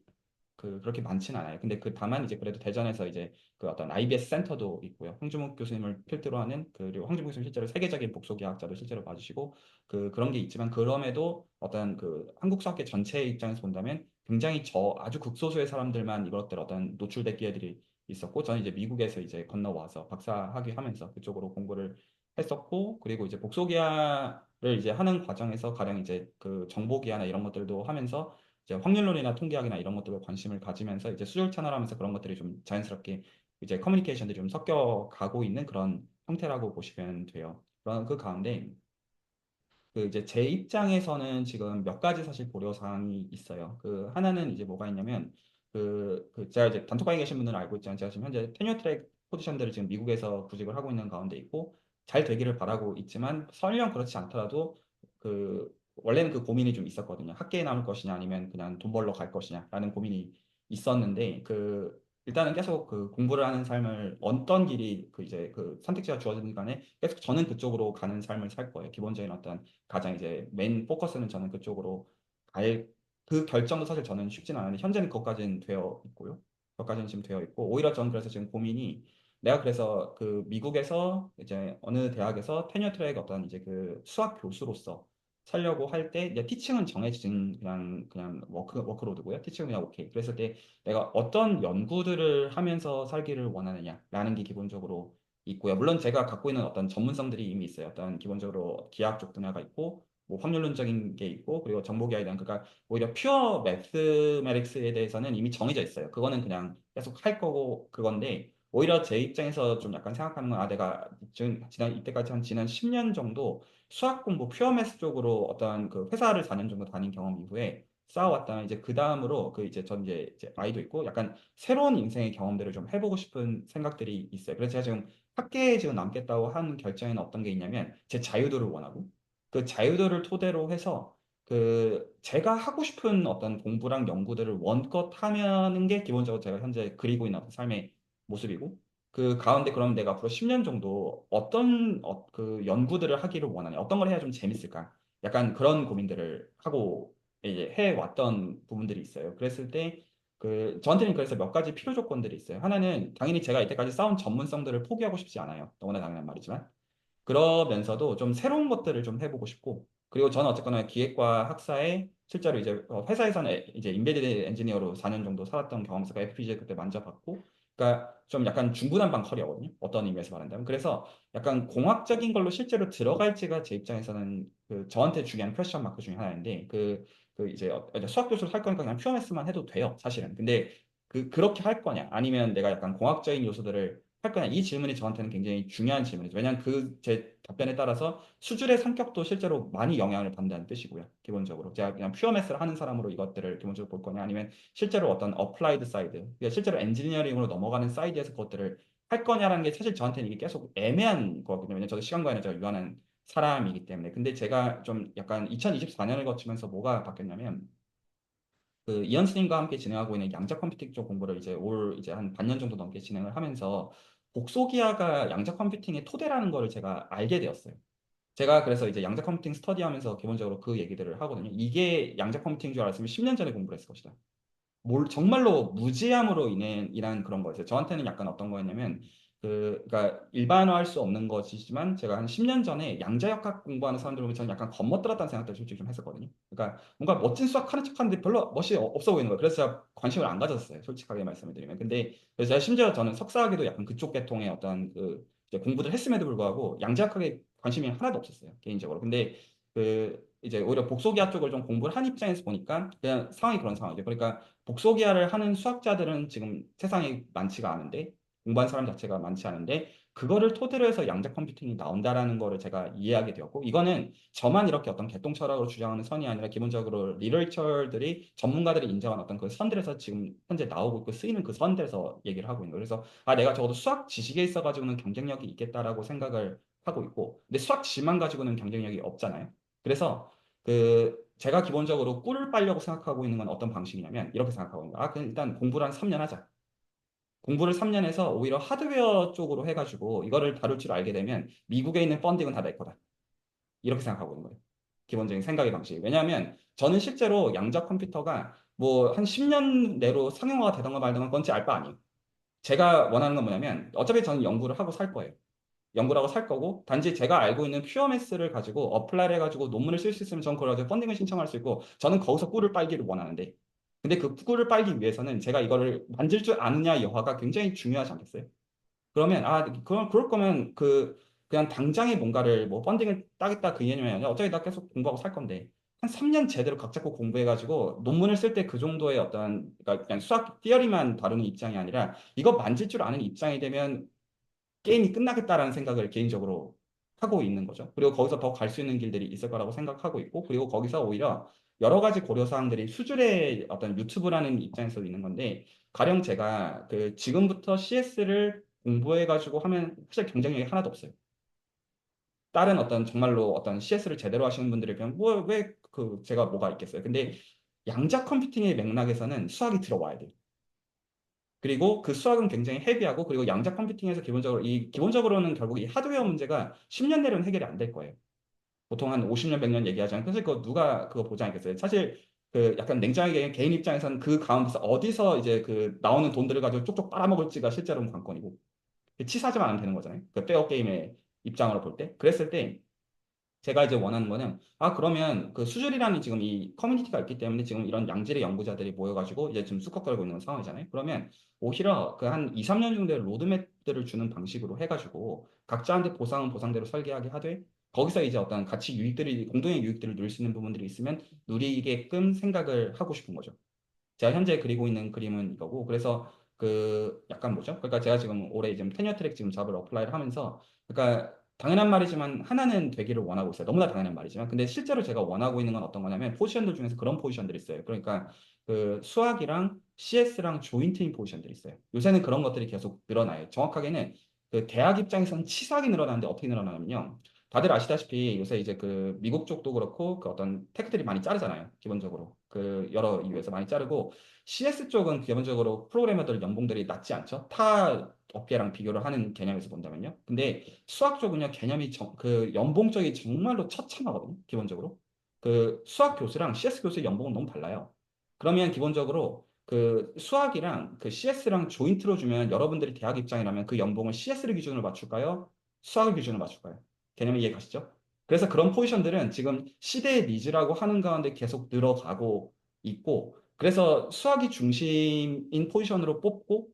그렇게 많지는 않아요. 근데 다만 이제 그래도 대전에서 이제 그 어떤 IBS 센터도 있고요. 황주묵 교수님을 필두로 하는 그리고 황주묵 교수님 실제로 세계적인 복소기하학자도 실제로 봐주시고 그런 게 있지만 그럼에도 어떤 그 한국 수학계 전체의 입장에서 본다면 굉장히 아주 극소수의 사람들만 이것들 어떤 노출된 기회들이 있었고 저는 이제 미국에서 이제 건너와서 박사학위 하면서 그쪽으로 공부를 했었고 그리고 이제 복소기하를 이제 하는 과정에서 가령 이제 그 정보기하나 이런 것들도 하면서 이제 확률론이나 통계학이나 이런 것들에 관심을 가지면서 이제 수열 채널하면서 그런 것들이 좀 자연스럽게 이제 커뮤니케이션들이 좀 섞여 가고 있는 그런 형태라고 보시면 돼요. 그런 그 가운데 그 이제 제 입장에서는 지금 몇 가지 사실 고려 사항이 있어요. 그 하나는 이제 뭐가 있냐면 제가 이제 단톡방에 계신 분들은 알고 있지만 제가 지금 현재 테뉴어 트랙 포지션들을 지금 미국에서 구직을 하고 있는 가운데 있고 잘 되기를 바라고 있지만 설령 그렇지 않더라도 원래는 그 고민이 좀 있었거든요. 학계에 남을 것이냐 아니면 그냥 돈 벌러 갈 것이냐라는 고민이 있었는데 일단은 계속 그 공부를 하는 삶을 어떤 길이 이제 그 선택지가 주어지는 간에 계속 저는 그쪽으로 가는 삶을 살 거예요. 기본적인 어떤 가장 이제 메인 포커스는 저는 그쪽으로 갈 그 결정도 사실 저는 쉽진 않은데 현재는 그것까지는 되어 있고요. 그것까지는 지금 되어 있고 오히려 저는 그래서 지금 고민이 내가 그래서 그 미국에서 이제 어느 대학에서 테뉴어 트랙 어떤 이제 그 수학 교수로서 살려고 할 때 이제 티칭은 정해진 그냥 워크로드고요. 티칭은 그냥 오케이. 그랬을 때 내가 어떤 연구들을 하면서 살기를 원하느냐라는 게 기본적으로 있고요. 물론 제가 갖고 있는 어떤 전문성들이 이미 있어요. 어떤 기본적으로 기하학 쪽 분야가 있고, 뭐 확률론적인 게 있고, 그리고 정보기하에 대한 그러니까 오히려 퓨어 매스메릭스에 대해서는 이미 정해져 있어요. 그거는 그냥 계속 할 거고 그건데 오히려 제 입장에서 좀 약간 생각하는 건 내가 지금 이때까지 한 지난 10년 정도 수학 공부 퓨어 매스 쪽으로 어떤 그 회사를 4년 정도 다닌 경험 이후에 쌓아왔다면 이제 그 다음으로 전 이제 아이도 있고 약간 새로운 인생의 경험들을 좀 해보고 싶은 생각들이 있어요. 그래서 제가 지금 학계에 지금 남겠다고 한 결정에는 어떤 게 있냐면 제 자유도를 원하고 그 자유도를 토대로 해서 제가 하고 싶은 어떤 공부랑 연구들을 원껏 하는 게 기본적으로 제가 현재 그리고 있는 어떤 삶의 모습이고 그 가운데 그러면 내가 앞으로 10년 정도 어떤 그 연구들을 하기를 원하냐 어떤 걸 해야 좀 재밌을까 약간 그런 고민들을 하고 이제 해왔던 부분들이 있어요. 그랬을 때 저한테는 그래서 몇 가지 필요 조건들이 있어요. 하나는 당연히 제가 이때까지 쌓은 전문성들을 포기하고 싶지 않아요. 너무나 당연한 말이지만. 그러면서도 좀 새로운 것들을 좀 해보고 싶고, 그리고 저는 어쨌거나 기획과 학사에 실제로 이제 회사에서는 이제 인베디드 엔지니어로 4년 정도 살았던 경험에서 FPGA 그때 만져봤고, 그러니까 좀 약간 중구난방 커리어거든요. 어떤 의미에서 말한다면. 그래서 약간 공학적인 걸로 실제로 들어갈지가 제 입장에서는 저한테 중요한 퀘스천 마크 중에 하나인데, 이제 수학 교수를 할 거니까 그냥 퓨어매스만 해도 돼요, 사실은. 근데 그렇게 할 거냐, 아니면 내가 약간 공학적인 요소들을 할 거냐, 이 질문이 저한테는 굉장히 중요한 질문이죠. 왜냐하면 제 답변에 따라서 수준의 성격도 실제로 많이 영향을 받는다는 뜻이고요. 기본적으로. 제가 그냥 퓨어 매스를 하는 사람으로 이것들을 기본적으로 볼 거냐, 아니면 실제로 어떤 어플라이드 사이드, 그러니까 실제로 엔지니어링으로 넘어가는 사이드에서 그것들을 할 거냐라는 게 사실 저한테는 이게 계속 애매한 거거든요. 왜냐면 저도 시간과 에너지가 유한한 사람이기 때문에. 근데 제가 좀 약간 2024년을 거치면서 뭐가 바뀌었냐면, 이현수님과 함께 진행하고 있는 양자 컴퓨팅 쪽 공부를 이제 한 반년 정도 넘게 진행을 하면서 복소기하가 양자 컴퓨팅의 토대라는 거를 제가 알게 되었어요. 제가 그래서 이제 양자 컴퓨팅 스터디하면서 기본적으로 그 얘기들을 하거든요. 이게 양자 컴퓨팅인 줄 알았으면 10년 전에 공부를 했을 것이다. 정말로 무지함으로 인한 그런 거였어요. 저한테는 약간 어떤 거였냐면 그러니까 일반화할 수 없는 것이지만 제가 한 10년 전에 양자역학 공부하는 사람들 보면 저는 약간 겁먹들었다는 생각도 솔직히 좀 했었거든요. 그러니까 뭔가 멋진 수학 하는 척하는데 별로 멋이 없어 보이는 거예요. 그래서 제가 관심을 안 가졌어요. 솔직하게 말씀을 드리면. 근데 그래서 제가 심지어 저는 석사학위도 약간 그쪽 계통의 어떤 그 이제 공부를 했음에도 불구하고 양자역학에 관심이 하나도 없었어요. 개인적으로. 근데 그 이제 오히려 복소기하 쪽을 좀 공부를 한 입장에서 보니까 그냥 상황이 그런 상황이죠. 그러니까 복소기하를 하는 수학자들은 지금 세상에 많지가 않은데 공부한 사람 자체가 많지 않은데 그거를 토대로 해서 양자 컴퓨팅이 나온다라는 거를 제가 이해하게 되었고 이거는 저만 이렇게 어떤 개똥 철학으로 주장하는 선이 아니라 기본적으로 리터처들이 전문가들이 인정한 어떤 그 선들에서 지금 현재 나오고 있고 쓰이는 그 선들에서 얘기를 하고 있는 거예요. 그래서 아 내가 적어도 수학 지식에 있어가지고는 경쟁력이 있겠다라고 생각을 하고 있고 근데 수학 지만 가지고는 경쟁력이 없잖아요. 그래서 그 제가 기본적으로 꿀을 빨려고 생각하고 있는 건 어떤 방식이냐면 이렇게 생각하고 있는 거예요. 아 그럼 일단 공부를 한 3년 하자. 공부를 3년 해서 오히려 하드웨어 쪽으로 해가지고 이거를 다룰 줄 알게 되면 미국에 있는 펀딩은 다 내 거다. 이렇게 생각하고 있는 거예요. 기본적인 생각의 방식이. 왜냐하면 저는 실제로 양자 컴퓨터가 뭐 한 10년 내로 상용화가 되던가 말던가 건지 알 바 아니에요. 제가 원하는 건 뭐냐면 어차피 저는 연구를 하고 살 거예요. 연구를 하고 살 거고 단지 제가 알고 있는 퓨어 매스를 가지고 어플라이를 해가지고 논문을 쓸 수 있으면 저는 그걸 가지고 펀딩을 신청할 수 있고 저는 거기서 꿀을 빨기를 원하는데 근데 그 꿀을 빨기 위해서는 제가 이거를 만질 줄 아느냐 여하가 굉장히 중요하지 않겠어요? 그러면 아 그럼 그럴 거면 그 그냥 당장에 뭔가를 뭐 펀딩을 따겠다 그 개념이 아니라 어차피 나 계속 공부하고 살 건데 한 3년 제대로 각 잡고 공부해가지고 논문을 쓸 때 그 정도의 어떤 그러니까 그냥 수학 티어리만 다루는 입장이 아니라 이거 만질 줄 아는 입장이 되면 게임이 끝나겠다라는 생각을 개인적으로 하고 있는 거죠. 그리고 거기서 더 갈 수 있는 길들이 있을 거라고 생각하고 있고, 그리고 거기서 오히려 여러 가지 고려사항들이 수준의 어떤 유튜브라는 입장에서 있는 건데, 가령 제가 그 지금부터 CS를 공부해가지고 하면 사실 경쟁력이 하나도 없어요. 다른 어떤 정말로 어떤 CS를 제대로 하시는 분들에 비하면 뭐, 왜 그 제가 뭐가 있겠어요. 근데 양자 컴퓨팅의 맥락에서는 수학이 들어와야 돼요. 그리고 그 수학은 굉장히 헤비하고 그리고 양자 컴퓨팅에서 기본적으로는 결국 이 하드웨어 문제가 10년 내로는 해결이 안 될 거예요. 보통 한 50년, 100년 얘기하잖아요. 그래서 그거 누가 그거 보지 않겠어요? 사실 그 약간 냉정하게 개인 입장에서는 그 가운데서 어디서 이제 그 나오는 돈들을 가지고 쪽쪽 빨아먹을지가 실제로는 관건이고 치사하지만 않으면 되는 거잖아요. 그 페어 게임의 입장으로 볼 때. 그랬을 때 제가 이제 원하는 거는 아 그러면 그 수줄이라는 지금 이 커뮤니티가 있기 때문에 지금 이런 양질의 연구자들이 모여가지고 이제 지금 수컷 걸고 있는 상황이잖아요. 그러면 오히려 그 한 2, 3년 정도의 로드맵들을 주는 방식으로 해가지고 각자한테 보상은 보상대로 설계하게 하되 거기서 이제 어떤 같이 유익들이 공동의 유익들을 누릴 수 있는 부분들이 있으면 누리게끔 생각을 하고 싶은 거죠. 제가 현재 그리고 있는 그림은 이거고 그래서 그 약간 뭐죠? 그러니까 제가 지금 올해 지금 테니어 트랙 지금 잡을 어플라이를 하면서 그러니까 당연한 말이지만 하나는 되기를 원하고 있어요. 너무나 당연한 말이지만 근데 실제로 제가 원하고 있는 건 어떤 거냐면 포지션들 중에서 그런 포지션들이 있어요. 그러니까 그 수학이랑 CS랑 조인트인 포지션들이 있어요. 요새는 그런 것들이 계속 늘어나요. 정확하게는 그 대학 입장에서는 치사하게 늘어나는데 어떻게 늘어나냐면요. 다들 아시다시피 요새 이제 그 미국 쪽도 그렇고 그 어떤 테크들이 많이 자르잖아요. 기본적으로. 그 여러 이유에서 많이 자르고 CS 쪽은 기본적으로 프로그래머들 연봉들이 낮지 않죠. 타 업계랑 비교를 하는 개념에서 본다면요. 근데 수학 쪽은요, 개념이 그 연봉 쪽이 정말로 처참하거든요. 기본적으로. 그 수학 교수랑 CS 교수의 연봉은 너무 달라요. 그러면 기본적으로 그 수학이랑 그 CS랑 조인트로 주면 여러분들이 대학 입장이라면 그 연봉을 CS를 기준으로 맞출까요? 수학을 기준으로 맞출까요? 개념이 이해 가시죠? 그래서 그런 포지션들은 지금 시대의 니즈라고 하는 가운데 계속 늘어가고 있고, 그래서 수학이 중심인 포지션으로 뽑고,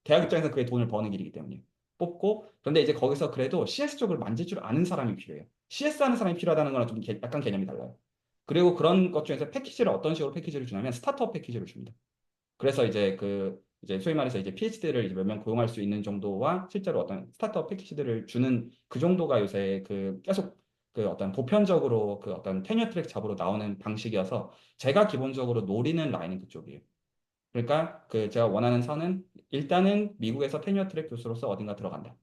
대학 입장에서 그게 돈을 버는 길이기 때문에 뽑고, 그런데 이제 거기서 그래도 CS 쪽을 만질 줄 아는 사람이 필요해요. CS 하는 사람이 필요하다는 거랑 좀 약간 개념이 달라요. 그리고 그런 것 중에서 패키지를 어떤 식으로 패키지를 주냐면 스타트업 패키지를 줍니다. 그래서 이제 그 이제 소위 말해서 이제 PhD를 몇 명 고용할 수 있는 정도와 실제로 어떤 스타트업 패키지들을 주는 그 정도가 요새 그 계속 그 어떤 보편적으로 그 어떤 테뉴어 트랙 잡으로 나오는 방식이어서 제가 기본적으로 노리는 라인은 그쪽이에요. 그러니까 그 제가 원하는 선은 일단은 미국에서 테뉴어 트랙 교수로서 어딘가 들어간다.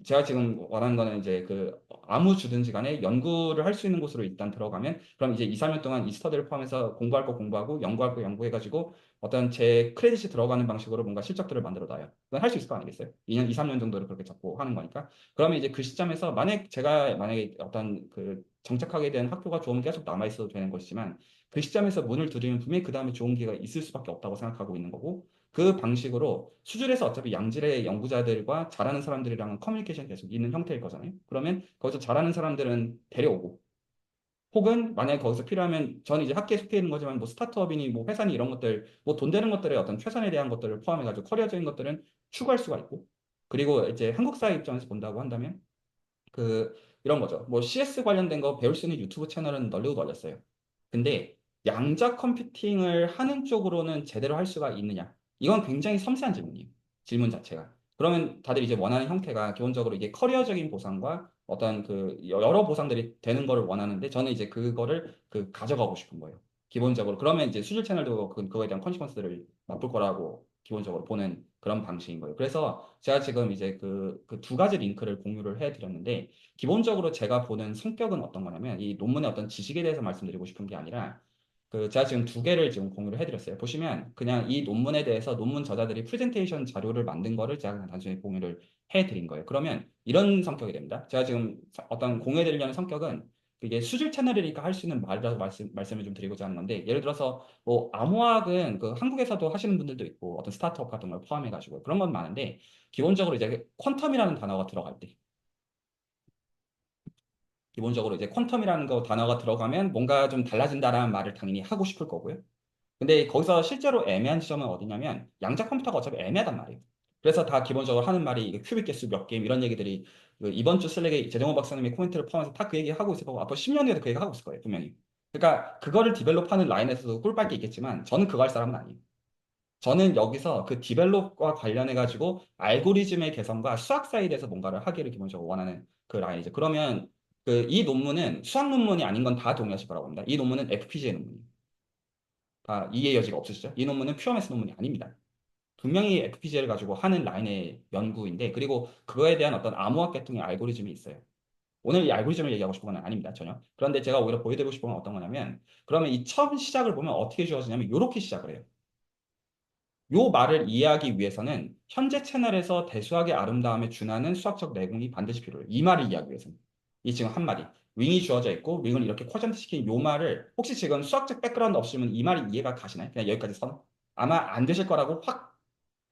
제가 지금 원하는 거는 이제 그 아무 주든지 간에 연구를 할 수 있는 곳으로 일단 들어가면 그럼 이제 2, 3년 동안 이 스터디를 포함해서 공부할 거 공부하고 연구할 거 연구해가지고 어떤 제 크레딧이 들어가는 방식으로 뭔가 실적들을 만들어 놔요. 그건 할 수 있을 거 아니겠어요? 2년, 2, 3년 정도를 그렇게 잡고 하는 거니까. 그러면 이제 그 시점에서 제가 만약에 어떤 그 정착하게 된 학교가 좋으면 계속 남아 있어도 되는 것이지만 그 시점에서 문을 두드리면 분명히 그 다음에 좋은 기회가 있을 수밖에 없다고 생각하고 있는 거고 그 방식으로 수질에서 어차피 양질의 연구자들과 잘하는 사람들이랑 커뮤니케이션 계속 있는 형태일 거잖아요. 그러면 거기서 잘하는 사람들은 데려오고 혹은 만약에 거기서 필요하면 저는 이제 학계에 속해 있는 거지만 뭐 스타트업이니 뭐 회사니 이런 것들 뭐 돈 되는 것들의 어떤 최선에 대한 것들을 포함해가지고 커리어적인 것들은 추구할 수가 있고 그리고 이제 한국 사회 입장에서 본다고 한다면 그 이런 거죠. 뭐 CS 관련된 거 배울 수 있는 유튜브 채널은 널리고 널렸어요. 근데 양자 컴퓨팅을 하는 쪽으로는 제대로 할 수가 있느냐? 이건 굉장히 섬세한 질문이에요. 질문 자체가. 그러면 다들 이제 원하는 형태가 기본적으로 이게 커리어적인 보상과 어떤 그 여러 보상들이 되는 거를 원하는데 저는 이제 그거를 그 가져가고 싶은 거예요. 기본적으로. 그러면 이제 수질 채널도 그거에 대한 컨시퀀스를 맛볼 거라고 기본적으로 보는 그런 방식인 거예요. 그래서 제가 지금 이제 그 두 가지 링크를 공유를 해 드렸는데 기본적으로 제가 보는 성격은 어떤 거냐면 이 논문의 어떤 지식에 대해서 말씀드리고 싶은 게 아니라 그 제가 지금 두 개를 지금 공유를 해드렸어요. 보시면 그냥 이 논문에 대해서 논문 저자들이 프레젠테이션 자료를 만든 거를 제가 그냥 단순히 공유를 해드린 거예요. 그러면 이런 성격이 됩니다. 제가 지금 어떤 공유해드리려는 성격은 이게 수질 채널이니까 할 수 있는 말이라고 말씀을 좀 드리고자 하는 건데 예를 들어서 뭐 암호학은 그 한국에서도 하시는 분들도 있고 어떤 스타트업 같은 걸 포함해가지고 그런 건 많은데 기본적으로 이제 퀀텀이라는 단어가 들어갈 때 기본적으로 이제 퀀텀이라는 거 단어가 들어가면 뭔가 좀 달라진다라는 말을 당연히 하고 싶을 거고요. 근데 거기서 실제로 애매한 지점은 어디냐면 양자 컴퓨터가 어차피 애매하단 말이에요. 그래서 다 기본적으로 하는 말이 이게 큐빅 개수 몇 개임 이런 얘기들이 그 이번 주 슬랙에 재정호 박사님의 코멘트를 포함해서 다 그 얘기 하고 있을 거고 앞으로 10년 후에도 그 얘기 하고 있을 거예요, 분명히. 그러니까 그거를 디벨롭하는 라인에서도 꿀빨 게 있겠지만 저는 그거 할 사람은 아니에요. 저는 여기서 그 디벨롭과 관련해 가지고 알고리즘의 개선과 수학 사이드에서 뭔가를 하기를 기본적으로 원하는 그 라인이죠. 그러면 그 이 논문은 수학 논문이 아닌 건 다 동의하실 거라고 봅니다. 이 논문은 FPGA 논문이에요. 다 이해 여지가 없으시죠? 이 논문은 퓨어 매스 논문이 아닙니다. 분명히 FPGA를 가지고 하는 라인의 연구인데 그리고 그거에 대한 어떤 암호학 계통의 알고리즘이 있어요. 오늘 이 알고리즘을 얘기하고 싶은 건 아닙니다, 전혀. 그런데 제가 오히려 보여드리고 싶은 건 어떤 거냐면 그러면 이 처음 시작을 보면 어떻게 주어지냐면 이렇게 시작을 해요. 요 말을 이해하기 위해서는 현재 채널에서 대수학의 아름다움에 준하는 수학적 내공이 반드시 필요해요. 이 말을 이해하기 위해서는. 이 지금 한 마디. 윙이 주어져 있고 윙을 이렇게 쿼전트 시킨 요 말을 혹시 지금 수학적 백그라운드 없으면 이 말이 이해가 가시나요? 그냥 여기까지 선? 아마 안 되실 거라고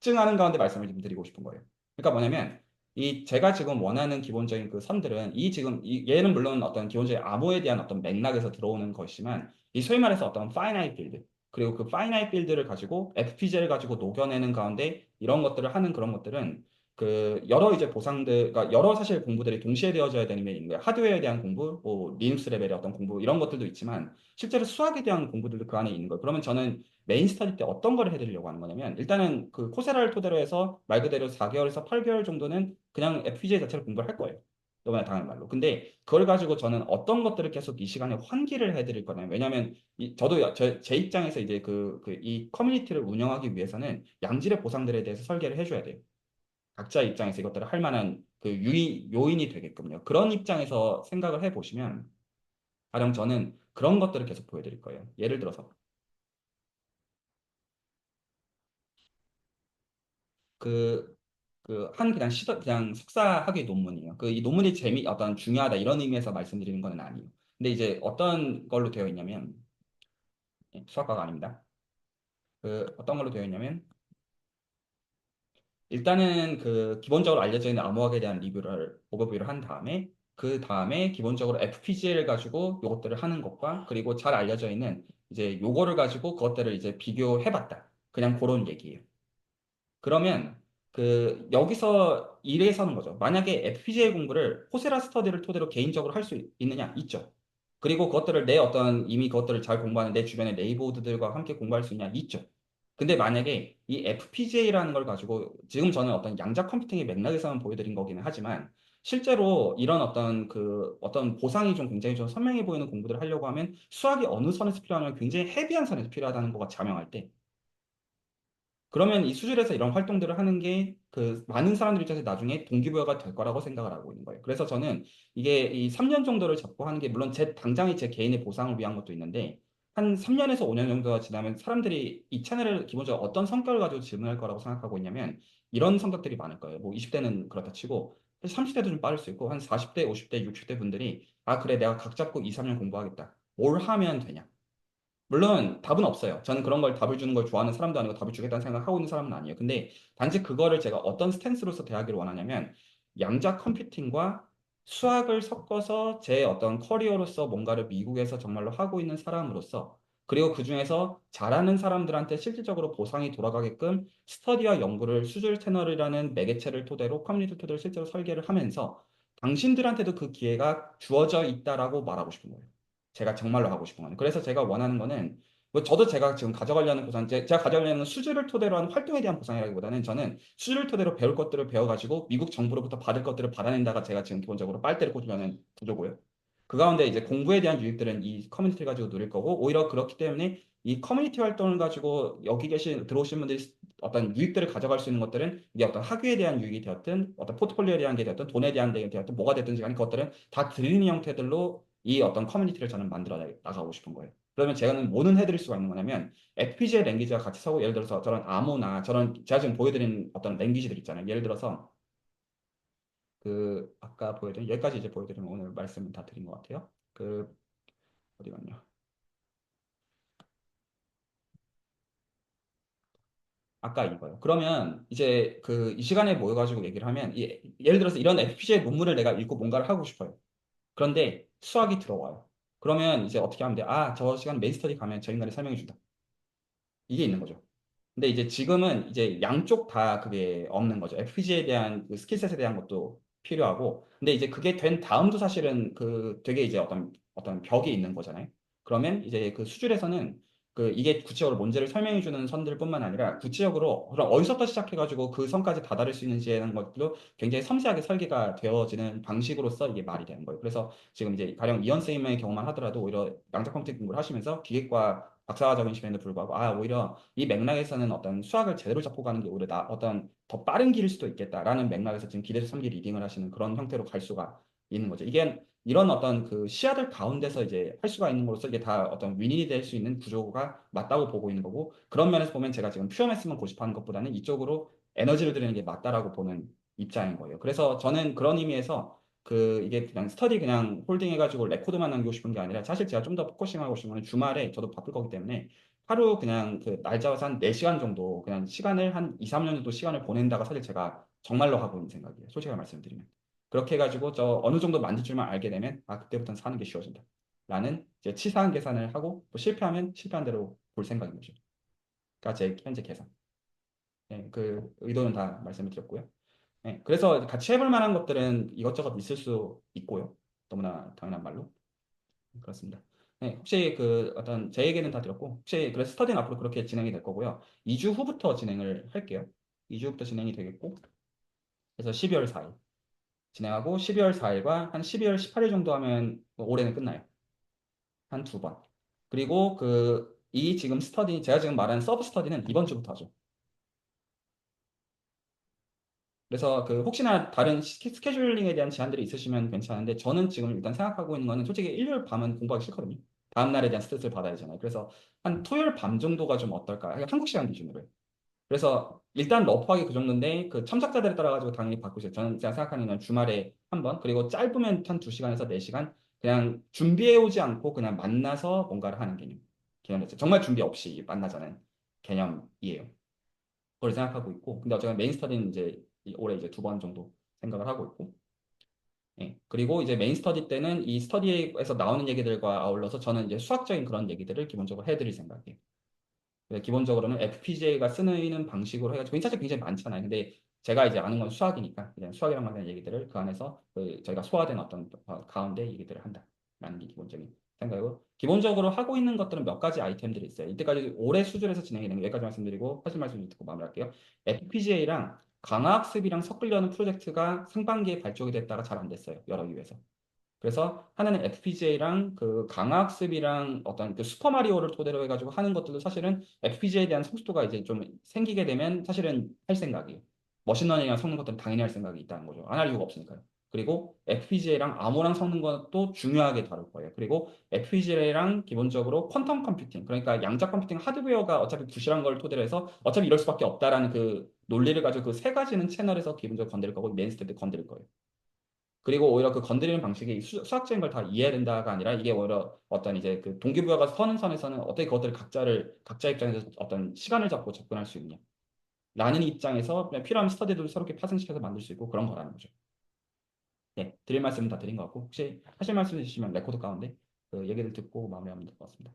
확증하는 가운데 말씀을 좀 드리고 싶은 거예요. 그러니까 뭐냐면 이 제가 지금 원하는 기본적인 그 선들은 이 지금 얘는 물론 어떤 기본적인 암호에 대한 어떤 맥락에서 들어오는 것이지만 이 소위 말해서 어떤 파이나이트 빌드 그리고 그 파이나이트 빌드를 가지고 FPGA를 가지고 녹여내는 가운데 이런 것들을 하는 그런 것들은 그 여러 이제 보상들, 그러니까 여러 사실 공부들이 동시에 되어져야 되는 게 있는 거예요. 하드웨어에 대한 공부, 뭐 리눅스 레벨의 어떤 공부 이런 것들도 있지만 실제로 수학에 대한 공부들도 그 안에 있는 거예요. 그러면 저는 메인 스터디 때 어떤 걸 해드리려고 하는 거냐면 일단은 그 코세라를 토대로 해서 말 그대로 4개월에서 8개월 정도는 그냥 FPGA 자체를 공부를 할 거예요. 너무나 당연한 말로. 근데 그걸 가지고 저는 어떤 것들을 계속 이 시간에 환기를 해드릴 거냐면 왜냐하면 저도 제 입장에서 이제 이 커뮤니티를 운영하기 위해서는 양질의 보상들에 대해서 설계를 해줘야 돼요. 각자 입장에서 이것들을 할 만한 그 요인이 되게끔요. 그런 입장에서 생각을 해보시면 가령 저는 그런 것들을 계속 보여드릴 거예요. 예를 들어서 그, 그냥 그냥 석사학위 논문이에요. 그 이 논문이 어떤 중요하다 이런 의미에서 말씀드리는 건 아니에요. 근데 이제 어떤 걸로 되어 있냐면, 수학과가 아닙니다. 그 어떤 걸로 되어 있냐면, 일단은 그 기본적으로 알려져 있는 암호학에 대한 오버뷰를 한 다음에, 그 다음에 기본적으로 FPGA를 가지고 요것들을 하는 것과, 그리고 잘 알려져 있는 이제 요거를 가지고 그것들을 이제 비교해봤다. 그냥 그런 얘기예요. 그러면 그 여기서 일에 서는 거죠. 만약에 FPGA 공부를 코세라 스터디를 토대로 개인적으로 할 수 있느냐? 있죠. 그리고 그것들을 내 어떤 이미 그것들을 잘 공부하는 내 주변의 네이버드들과 함께 공부할 수 있냐? 있죠. 근데 만약에 이 FPGA라는 걸 가지고 지금 저는 어떤 양자 컴퓨팅의 맥락에서만 보여드린 거기는 하지만 실제로 이런 어떤 보상이 좀 굉장히 좀 선명해 보이는 공부들을 하려고 하면 수학이 어느 선에서 필요하냐면 굉장히 헤비한 선에서 필요하다는 거가 자명할 때 그러면 이 수질에서 이런 활동들을 하는 게 그 많은 사람들 입장에서 나중에 동기부여가 될 거라고 생각을 하고 있는 거예요. 그래서 저는 이게 이 3년 정도를 잡고 하는 게 물론 당장의 제 개인의 보상을 위한 것도 있는데 한 3년에서 5년 정도가 지나면 사람들이 이 채널을 기본적으로 어떤 성격을 가지고 질문할 거라고 생각하고 있냐면 이런 성격들이 많을 거예요. 뭐 20대는 그렇다 치고 30대도 좀 빠를 수 있고 한 40대, 50대, 60대 분들이 아 그래 내가 각 잡고 2, 3년 공부하겠다. 뭘 하면 되냐? 물론 답은 없어요. 저는 그런 걸 답을 주는 걸 좋아하는 사람도 아니고 답을 주겠다는 생각하고 있는 사람은 아니에요. 근데 단지 그거를 제가 어떤 스탠스로서 대하기를 원하냐면 양자 컴퓨팅과 수학을 섞어서 제 어떤 커리어로서 뭔가를 미국에서 정말로 하고 있는 사람으로서 그리고 그중에서 잘하는 사람들한테 실질적으로 보상이 돌아가게끔 스터디와 연구를 수질 채널이라는 매개체를 토대로 커뮤니티 토대로 실제로 설계를 하면서 당신들한테도 그 기회가 주어져 있다라고 말하고 싶은 거예요. 제가 정말로 하고 싶은 거는. 그래서 제가 원하는 거는 뭐 저도 제가 지금 가져가려는 보상, 제가 가져가려는 수주를 토대로 한 활동에 대한 보상이라기보다는 저는 수주를 토대로 배울 것들을 배워가지고 미국 정부로부터 받을 것들을 받아낸다가 제가 지금 기본적으로 빨대를 꽂으려는 구조고요. 그 가운데 이제 공부에 대한 유익들은 이 커뮤니티를 가지고 누릴 거고 오히려 그렇기 때문에 이 커뮤니티 활동을 가지고 여기 들어오신 분들이 어떤 유익들을 가져갈 수 있는 것들은 이게 어떤 학위에 대한 유익이 되었든 어떤 포트폴리오에 대한 게 되었든 돈에 대한 게 되었든 뭐가 됐든지 간에 그것들은 다 드리는 형태들로 이 어떤 커뮤니티를 저는 만들어 나가고 싶은 거예요. 그러면 제가는 뭐는 해드릴 수가 있는 거냐면 FPGA 랭귀지와 같이 서고 예를 들어서 저런 아모나 저런 제가 지금 보여드린 어떤 랭귀지들 있잖아요. 예를 들어서 그 아까 보여드린 여기까지 이제 보여드리면 오늘 말씀은 다 드린 것 같아요. 그 어디 갔냐? 아까 이거요. 그러면 이제 그 이 시간에 모여가지고 얘기를 하면 예를 들어서 이런 FPGA 논문을 내가 읽고 뭔가를 하고 싶어요. 그런데 수학이 들어와요. 그러면 이제 어떻게 하면 돼? 아, 저 시간 메인 스터디 가면 저 인간이 설명해 준다. 이게 있는 거죠. 근데 이제 지금은 이제 양쪽 다 그게 없는 거죠. FPGA에 대한 그 스킬셋에 대한 것도 필요하고. 근데 이제 그게 된 다음도 사실은 그 되게 이제 어떤 벽이 있는 거잖아요. 그러면 이제 그 수준에서는 그 이게 구체적으로 문제를 설명해 주는 선들뿐만 아니라 구체적으로 그럼 어디서부터 시작해가지고 그 선까지 다다를 수 있는지라는 것도 굉장히 섬세하게 설계가 되어지는 방식으로서 이게 말이 되는 거예요. 그래서 지금 이제 가령 이현 쌤의 경우만 하더라도 오히려 양자 컴퓨팅 공부를 하시면서 기계과 박사과정이심에도 불구하고 오히려 이 맥락에서는 어떤 수학을 제대로 잡고 가는 게 오히려 어떤 더 빠른 길일 수도 있겠다라는 맥락에서 지금 기대수 3기 리딩을 하시는 그런 형태로 갈 수가 있는 거죠. 이게 이런 어떤 그 시야들 가운데서 이제 할 수가 있는 것으로서 이게 다 어떤 윈윈이 될 수 있는 구조가 맞다고 보고 있는 거고 그런 면에서 보면 제가 지금 퓨어매스만 고집하는 것보다는 이쪽으로 에너지를 드리는 게 맞다라고 보는 입장인 거예요. 그래서 저는 그런 의미에서 그 이게 그냥 스터디 그냥 홀딩 해가지고 레코드만 남기고 싶은 게 아니라 사실 제가 좀 더 포커싱하고 싶은 거는 주말에 저도 바쁠 거기 때문에 하루 그냥 그 날 잡아서 한 4시간 정도 그냥 시간을 한 2, 3년 정도 시간을 보낸다가 사실 제가 정말로 하고 있는 생각이에요. 솔직하게 말씀드리면. 그렇게 해가지고 저 어느 정도 만질 줄만 알게 되면 그때부터는 사는 게 쉬워진다. 라는 이제 치사한 계산을 하고 또 실패하면 실패한 대로 볼 생각인 거죠. 그러니까 제 현재 계산. 네, 그 의도는 다 말씀을 드렸고요. 네, 그래서 같이 해볼 만한 것들은 이것저것 있을 수 있고요. 너무나 당연한 말로. 그렇습니다. 네, 혹시 그 어떤 제 얘기는 다 들었고, 혹시 그래서 스터디는 앞으로 그렇게 진행이 될 거고요. 2주 후부터 진행을 할게요. 2주 후부터 진행이 되겠고, 그래서 12월 4일 진행하고, 12월 4일과 한 12월 18일 정도 하면 뭐 올해는 끝나요. 한 두 번. 그리고 이 지금 스터디, 제가 지금 말하는 서브 스터디는 이번 주부터 하죠. 그래서 그 혹시나 다른 스케줄링에 대한 제한들이 있으시면 괜찮은데 저는 지금 일단 생각하고 있는 거는 솔직히 일요일 밤은 공부하기 싫거든요. 다음 날에 대한 스트레스를 받아야 되잖아요. 그래서 한 토요일 밤 정도가 좀 어떨까? 한국 시간 기준으로. 그래서 일단 러프하게 그 정도인데 그 참석자들에 따라 가지고 당연히 바꾸세요. 저는 제가 생각하는 건 주말에 한 번, 그리고 짧으면 한 2시간에서 4시간 그냥 준비해 오지 않고 그냥 만나서 뭔가를 하는 개념이었어요. 정말 준비 없이 만나자는 개념이에요. 그걸 생각하고 있고, 근데 어쨌든 메인 스터디는 이제 올해 이제 2번 정도 생각을 하고 있고, 예. 그리고 이제 메인 스터디 때는 이 스터디에서 나오는 얘기들과 아울러서 저는 이제 수학적인 그런 얘기들을 기본적으로 해드릴 생각이에요. 기본적으로는 FPGA가 쓰는 방식으로 해가지고 사실 굉장히 많잖아요. 근데 제가 이제 아는 건 수학이니까 그냥 수학이랑 관련된 얘기들을 그 안에서 저희가 소화된 어떤 가운데 얘기들을 한다라는 게 기본적인 생각이고 기본적으로 하고 있는 것들은 몇 가지 아이템들이 있어요. 이때까지 올해 수준에서 진행이 되는 거 여기까지 말씀드리고 사실 말씀 듣고 마무리할게요. FPGA랑 강화학습이랑 섞으려는 프로젝트가 상반기에 발족이 됐다가 잘 안 됐어요. 여러 이유에서. 그래서 하나는 FPGA랑 그 강학습이랑 어떤 그 슈퍼마리오를 토대로 해가지고 하는 것들도 사실은 FPGA에 대한 성숙도가 이제 좀 생기게 되면 사실은 할 생각이에요. 머신러닝이랑 섞는 것들은 당연히 할 생각이 있다는 거죠. 안 할 이유가 없으니까요. 그리고 FPGA랑 암호랑 섞는 것도 중요하게 다룰 거예요. 그리고 FPGA랑 기본적으로 퀀텀 컴퓨팅, 그러니까 양자 컴퓨팅 하드웨어가 어차피 부실한 걸 토대로 해서 어차피 이럴 수밖에 없다라는 그 논리를 가지고 그 세 가지는 채널에서 기본적으로 건드릴 거고 메인스테이트 건드릴 거예요. 그리고 오히려 그 건드리는 방식이 수학적인 걸 다 이해해야 된다가 아니라 이게 오히려 어떤 이제 그 동기부여가 서는 선에서는 어떻게 그것들을 각자 입장에서 어떤 시간을 잡고 접근할 수 있냐. 라는 입장에서 그냥 필요한 스터디도 새롭게 파생시켜서 만들 수 있고 그런 거라는 거죠. 네, 드릴 말씀은 다 드린 것 같고 혹시 하실 말씀 있으시면 레코드 가운데 그 얘기를 듣고 마무리하면 될 것 같습니다.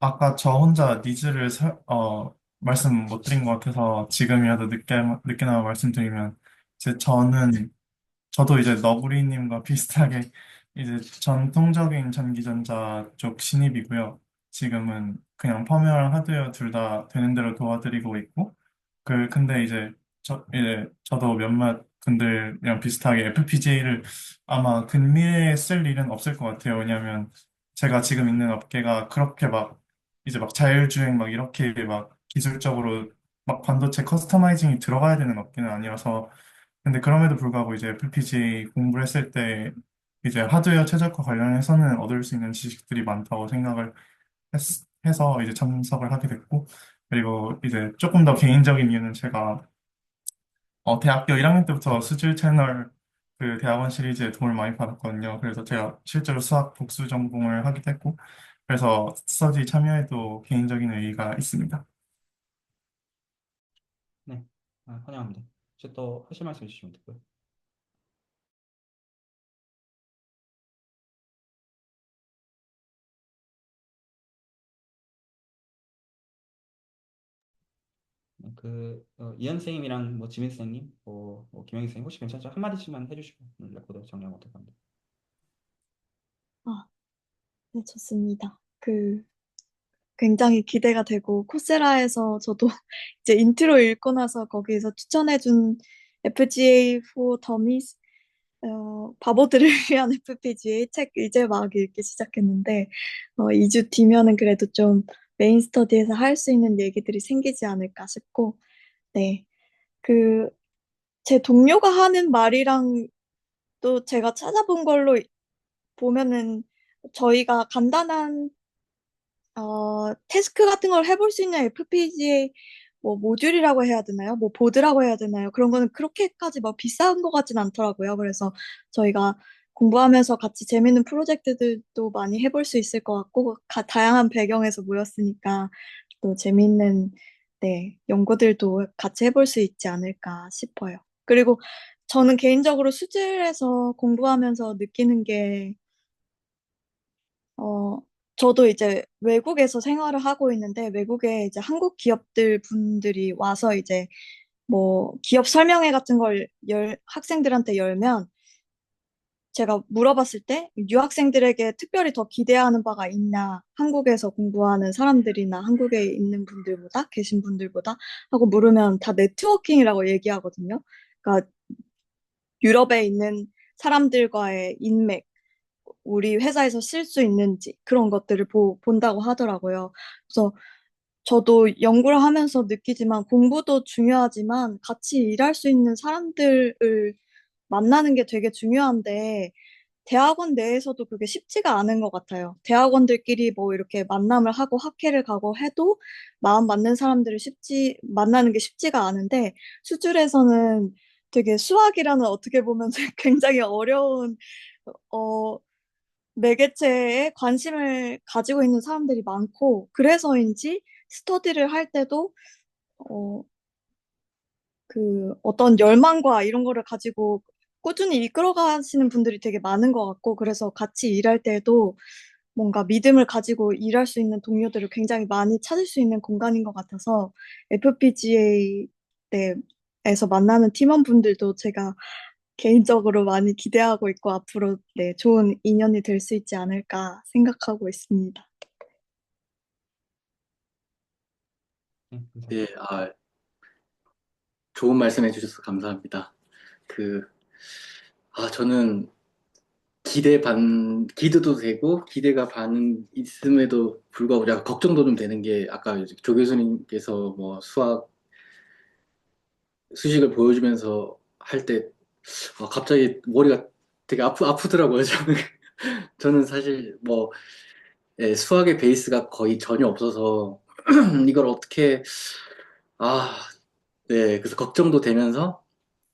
아까 저 혼자 니즈를 말씀 못 드린 것 같아서 지금이라도 늦게나마 말씀드리면, 저도 이제 너구리님과 비슷하게 이제 전통적인 전기전자 쪽 신입이고요. 지금은 그냥 펌웨어랑 하드웨어 둘 다 되는 대로 도와드리고 있고, 근데 이제 저도 몇몇 분들이랑 비슷하게 FPGA를 아마 근미래에 쓸 일은 없을 것 같아요. 왜냐하면 제가 지금 있는 업계가 그렇게 이제 자율주행 이렇게 기술적으로 반도체 커스터마이징이 들어가야 되는 업계는 아니어서. 근데 그럼에도 불구하고 이제 FPGA 공부를 했을 때 이제 하드웨어 최적화 관련해서는 얻을 수 있는 지식들이 많다고 생각을 해서 이제 참석을 하게 됐고, 그리고 이제 조금 더 개인적인 이유는 제가 대학교 1학년 때부터 수질 채널 그 대학원 시리즈에 도움을 많이 받았거든요. 그래서 제가 실제로 수학 복수 전공을 하기도 했고, 그래서 스터디 참여에도 개인적인 의의가 있습니다. 네, 환영합니다. 혹시 또 하실 말씀 있으시면 듣고요. 네, 이현 선생님이랑 지민 선생님, 김영희 선생님 혹시 괜찮죠? 한마디씩만 해주시고 레코드 정리하면 어떨까 합니다. 아, 네, 좋습니다. 굉장히 기대가 되고, 코세라에서 저도 이제 인트로 읽고 나서 거기에서 추천해준 FGA for Dummies, 바보들을 위한 FPGA 책 이제 막 읽기 시작했는데, 2주 뒤면은 그래도 좀 메인 스터디에서 할 수 있는 얘기들이 생기지 않을까 싶고, 네. 그, 제 동료가 하는 말이랑 또 제가 찾아본 걸로 보면은 저희가 간단한 태스크 같은 걸 해볼 수 있는 FPGA 뭐 모듈이라고 해야 되나요? 뭐 보드라고 해야 되나요? 그런 거는 그렇게까지 비싼 것 같진 않더라고요. 그래서 저희가 공부하면서 같이 재밌는 프로젝트들도 많이 해볼 수 있을 것 같고, 다양한 배경에서 모였으니까 또 재밌는, 네, 연구들도 같이 해볼 수 있지 않을까 싶어요. 그리고 저는 개인적으로 수질에서 공부하면서 느끼는 게, 어, 저도 이제 외국에서 생활을 하고 있는데, 외국에 이제 한국 기업들 분들이 와서 이제 뭐 기업 설명회 같은 걸 학생들한테 열면, 제가 물어봤을 때 유학생들에게 특별히 더 기대하는 바가 있냐, 한국에서 공부하는 사람들이나 한국에 있는 분들보다, 계신 분들보다 하고 물으면 다 네트워킹이라고 얘기하거든요. 그러니까 유럽에 있는 사람들과의 인맥, 우리 회사에서 쓸 수 있는지 그런 것들을 본다고 하더라고요. 그래서 저도 연구를 하면서 느끼지만 공부도 중요하지만 같이 일할 수 있는 사람들을 만나는 게 되게 중요한데 대학원 내에서도 그게 쉽지가 않은 것 같아요. 대학원들끼리 뭐 이렇게 만남을 하고 학회를 가고 해도 마음 맞는 사람들을 만나는 게 쉽지가 않은데 수준에서는 되게 수학이라는 어떻게 보면 굉장히 어려운 어, 매개체에 관심을 가지고 있는 사람들이 많고, 그래서인지 스터디를 할 때도, 어, 어떤 열망과 이런 거를 가지고 꾸준히 이끌어가시는 분들이 되게 많은 것 같고, 그래서 같이 일할 때도 뭔가 믿음을 가지고 일할 수 있는 동료들을 굉장히 많이 찾을 수 있는 공간인 것 같아서, FPGA 에서 만나는 팀원분들도 제가 개인적으로 많이 기대하고 있고 앞으로 네, 좋은 인연이 될 수 있지 않을까 생각하고 있습니다. 네, 예, 감사합니다. 좋은 말씀 해주셔서 감사합니다. 그, 저는 기대도 되고, 기대가 반 있음에도 불구하고, 약간 걱정도 좀 되는 게, 아까 이제 조 교수님께서 뭐 수식을 보여주면서 할 때, 갑자기 머리가 되게 아프더라고요, 저는. 저는 사실 수학의 베이스가 거의 전혀 없어서, 이걸 어떻게, 아, 네, 그래서 걱정도 되면서,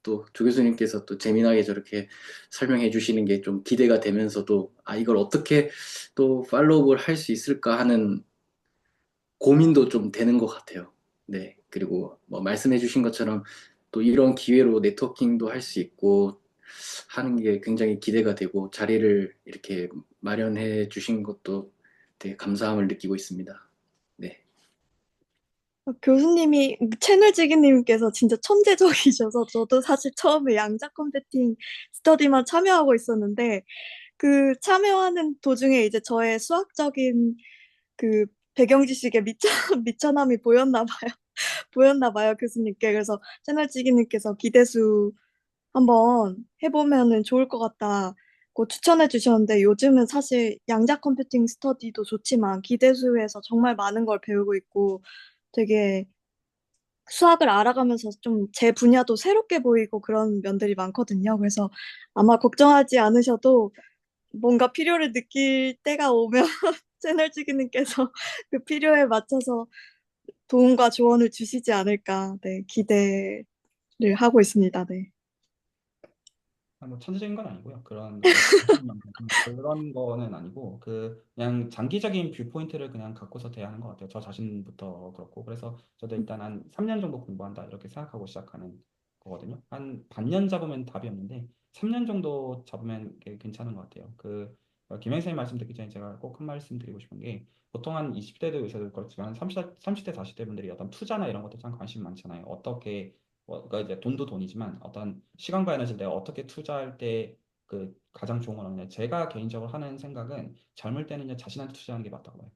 또 조 교수님께서 또 재미나게 저렇게 설명해 주시는 게 좀 기대가 되면서도 아, 이걸 어떻게 또 팔로우를 할 수 있을까 하는 고민도 좀 되는 것 같아요. 네. 그리고 뭐 말씀해 주신 것처럼 또 이런 기회로 네트워킹도 할 수 있고 하는 게 굉장히 기대가 되고 자리를 이렇게 마련해 주신 것도 되게 감사함을 느끼고 있습니다. 네. 교수님이 채널지기님께서 진짜 천재적이셔서 저도 사실 처음에 양자 컴퓨팅 스터디만 참여하고 있었는데 그 참여하는 도중에 이제 저의 수학적인 그 배경 지식에 미천함이 보였나 봐요. 보였나 봐요, 교수님께. 그래서 채널지기님께서 기대수 한번 해보면은 좋을 것 같다고 추천해 주셨는데 요즘은 사실 양자 컴퓨팅 스터디도 좋지만 기대수에서 정말 많은 걸 배우고 있고 되게 수학을 알아가면서 좀 제 분야도 새롭게 보이고 그런 면들이 많거든요. 그래서 아마 걱정하지 않으셔도 뭔가 필요를 느낄 때가 오면 채널지기님께서 그 필요에 맞춰서 도움과 조언을 주시지 않을까, 네, 기대를 하고 있습니다. 네. 뭐 천재적인 건 아니고요. 그런 거는 아니고 그냥 장기적인 뷰포인트를 그냥 갖고서 대하는 것 같아요. 저 자신부터 그렇고 그래서 저도 일단 한 3년 정도 공부한다 이렇게 생각하고 시작하는 거거든요. 한 반년 잡으면 답이 없는데 3년 정도 잡으면 괜찮은 것 같아요. 김행 선생님 말씀 듣기 전에 제가 꼭 한 말씀 드리고 싶은 게 보통 한 20대도 요새도 그렇지만 30대, 40대 분들이 어떤 투자나 이런 것도 참 관심 많잖아요. 어떻게 그러니까 이제 돈도 돈이지만 어떤 시간과 에너지를 내가 어떻게 투자할 때 가장 좋은 건 없냐. 제가 개인적으로 하는 생각은 젊을 때는 이제 자신한테 투자하는 게 맞다고 봐요.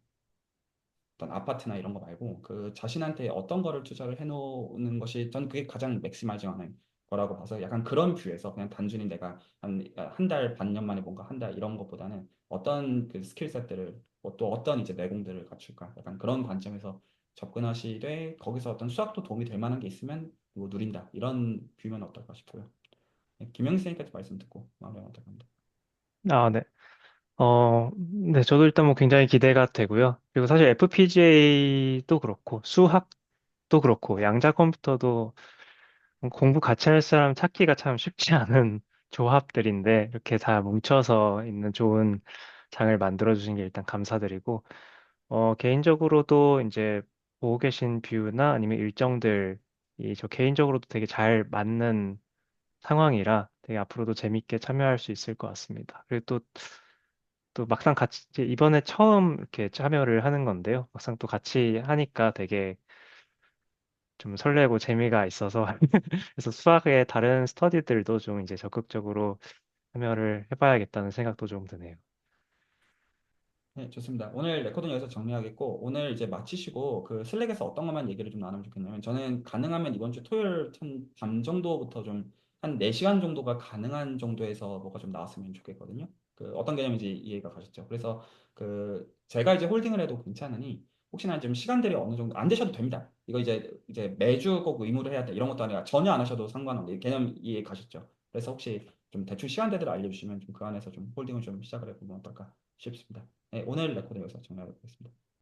어떤 아파트나 이런 거 말고 자신한테 어떤 거를 투자를 해놓는 것이 전 그게 가장 맥시마이징하는 거라고 봐서 약간 그런 뷰에서 그냥 단순히 내가 한 달, 반년 만에 뭔가 한다 이런 것보다는 어떤 스킬셋들을 또 어떤 이제 내공들을 갖출까 약간 그런 관점에서 접근하시되 거기서 어떤 수학도 도움이 될 만한 게 있으면 뭐 누린다 이런 뷰면 어떨까 싶고요. 네, 김영희 선생님까지 말씀 듣고 마무리하도록 합니다. 아, 네. 네, 저도 일단 뭐 굉장히 기대가 되고요. 그리고 사실 FPGA도 그렇고, 수학도 그렇고, 양자 컴퓨터도 공부 같이 할 사람 찾기가 참 쉽지 않은 조합들인데, 이렇게 다 뭉쳐서 있는 좋은 장을 만들어주신 게 일단 감사드리고, 개인적으로도 이제 보고 계신 뷰나 아니면 일정들이 저 개인적으로도 되게 잘 맞는 상황이라 되게 앞으로도 재밌게 참여할 수 있을 것 같습니다. 그리고 또 막상 같이 이제 이번에 처음 이렇게 참여를 하는 건데요. 막상 또 같이 하니까 되게 좀 설레고 재미가 있어서 그래서 수학의 다른 스터디들도 좀 이제 적극적으로 참여를 해봐야겠다는 생각도 좀 드네요. 네, 좋습니다. 오늘 레코드는 여기서 정리하겠고, 오늘 이제 마치시고, 슬랙에서 어떤 것만 얘기를 좀 나누면 좋겠냐면, 저는 가능하면 이번 주 토요일 밤 정도부터 좀, 한 4시간 정도가 가능한 정도에서 뭐가 좀 나왔으면 좋겠거든요. 어떤 개념인지 이해가 가셨죠? 그래서, 제가 이제 홀딩을 해도 괜찮으니, 혹시나 좀 시간들이 어느 정도 안 되셔도 됩니다. 이거 이제 매주 꼭 의무를 해야 돼. 이런 것도 아니라 전혀 안 하셔도 상관없는데, 개념 이해 가셨죠? 그래서 혹시 좀 대충 시간대들을 알려주시면 좀 그 안에서 좀 홀딩을 좀 시작을 해보면 어떨까 싶습니다. 네, 오늘 레코드 여기서 정리하도록 하겠습니다.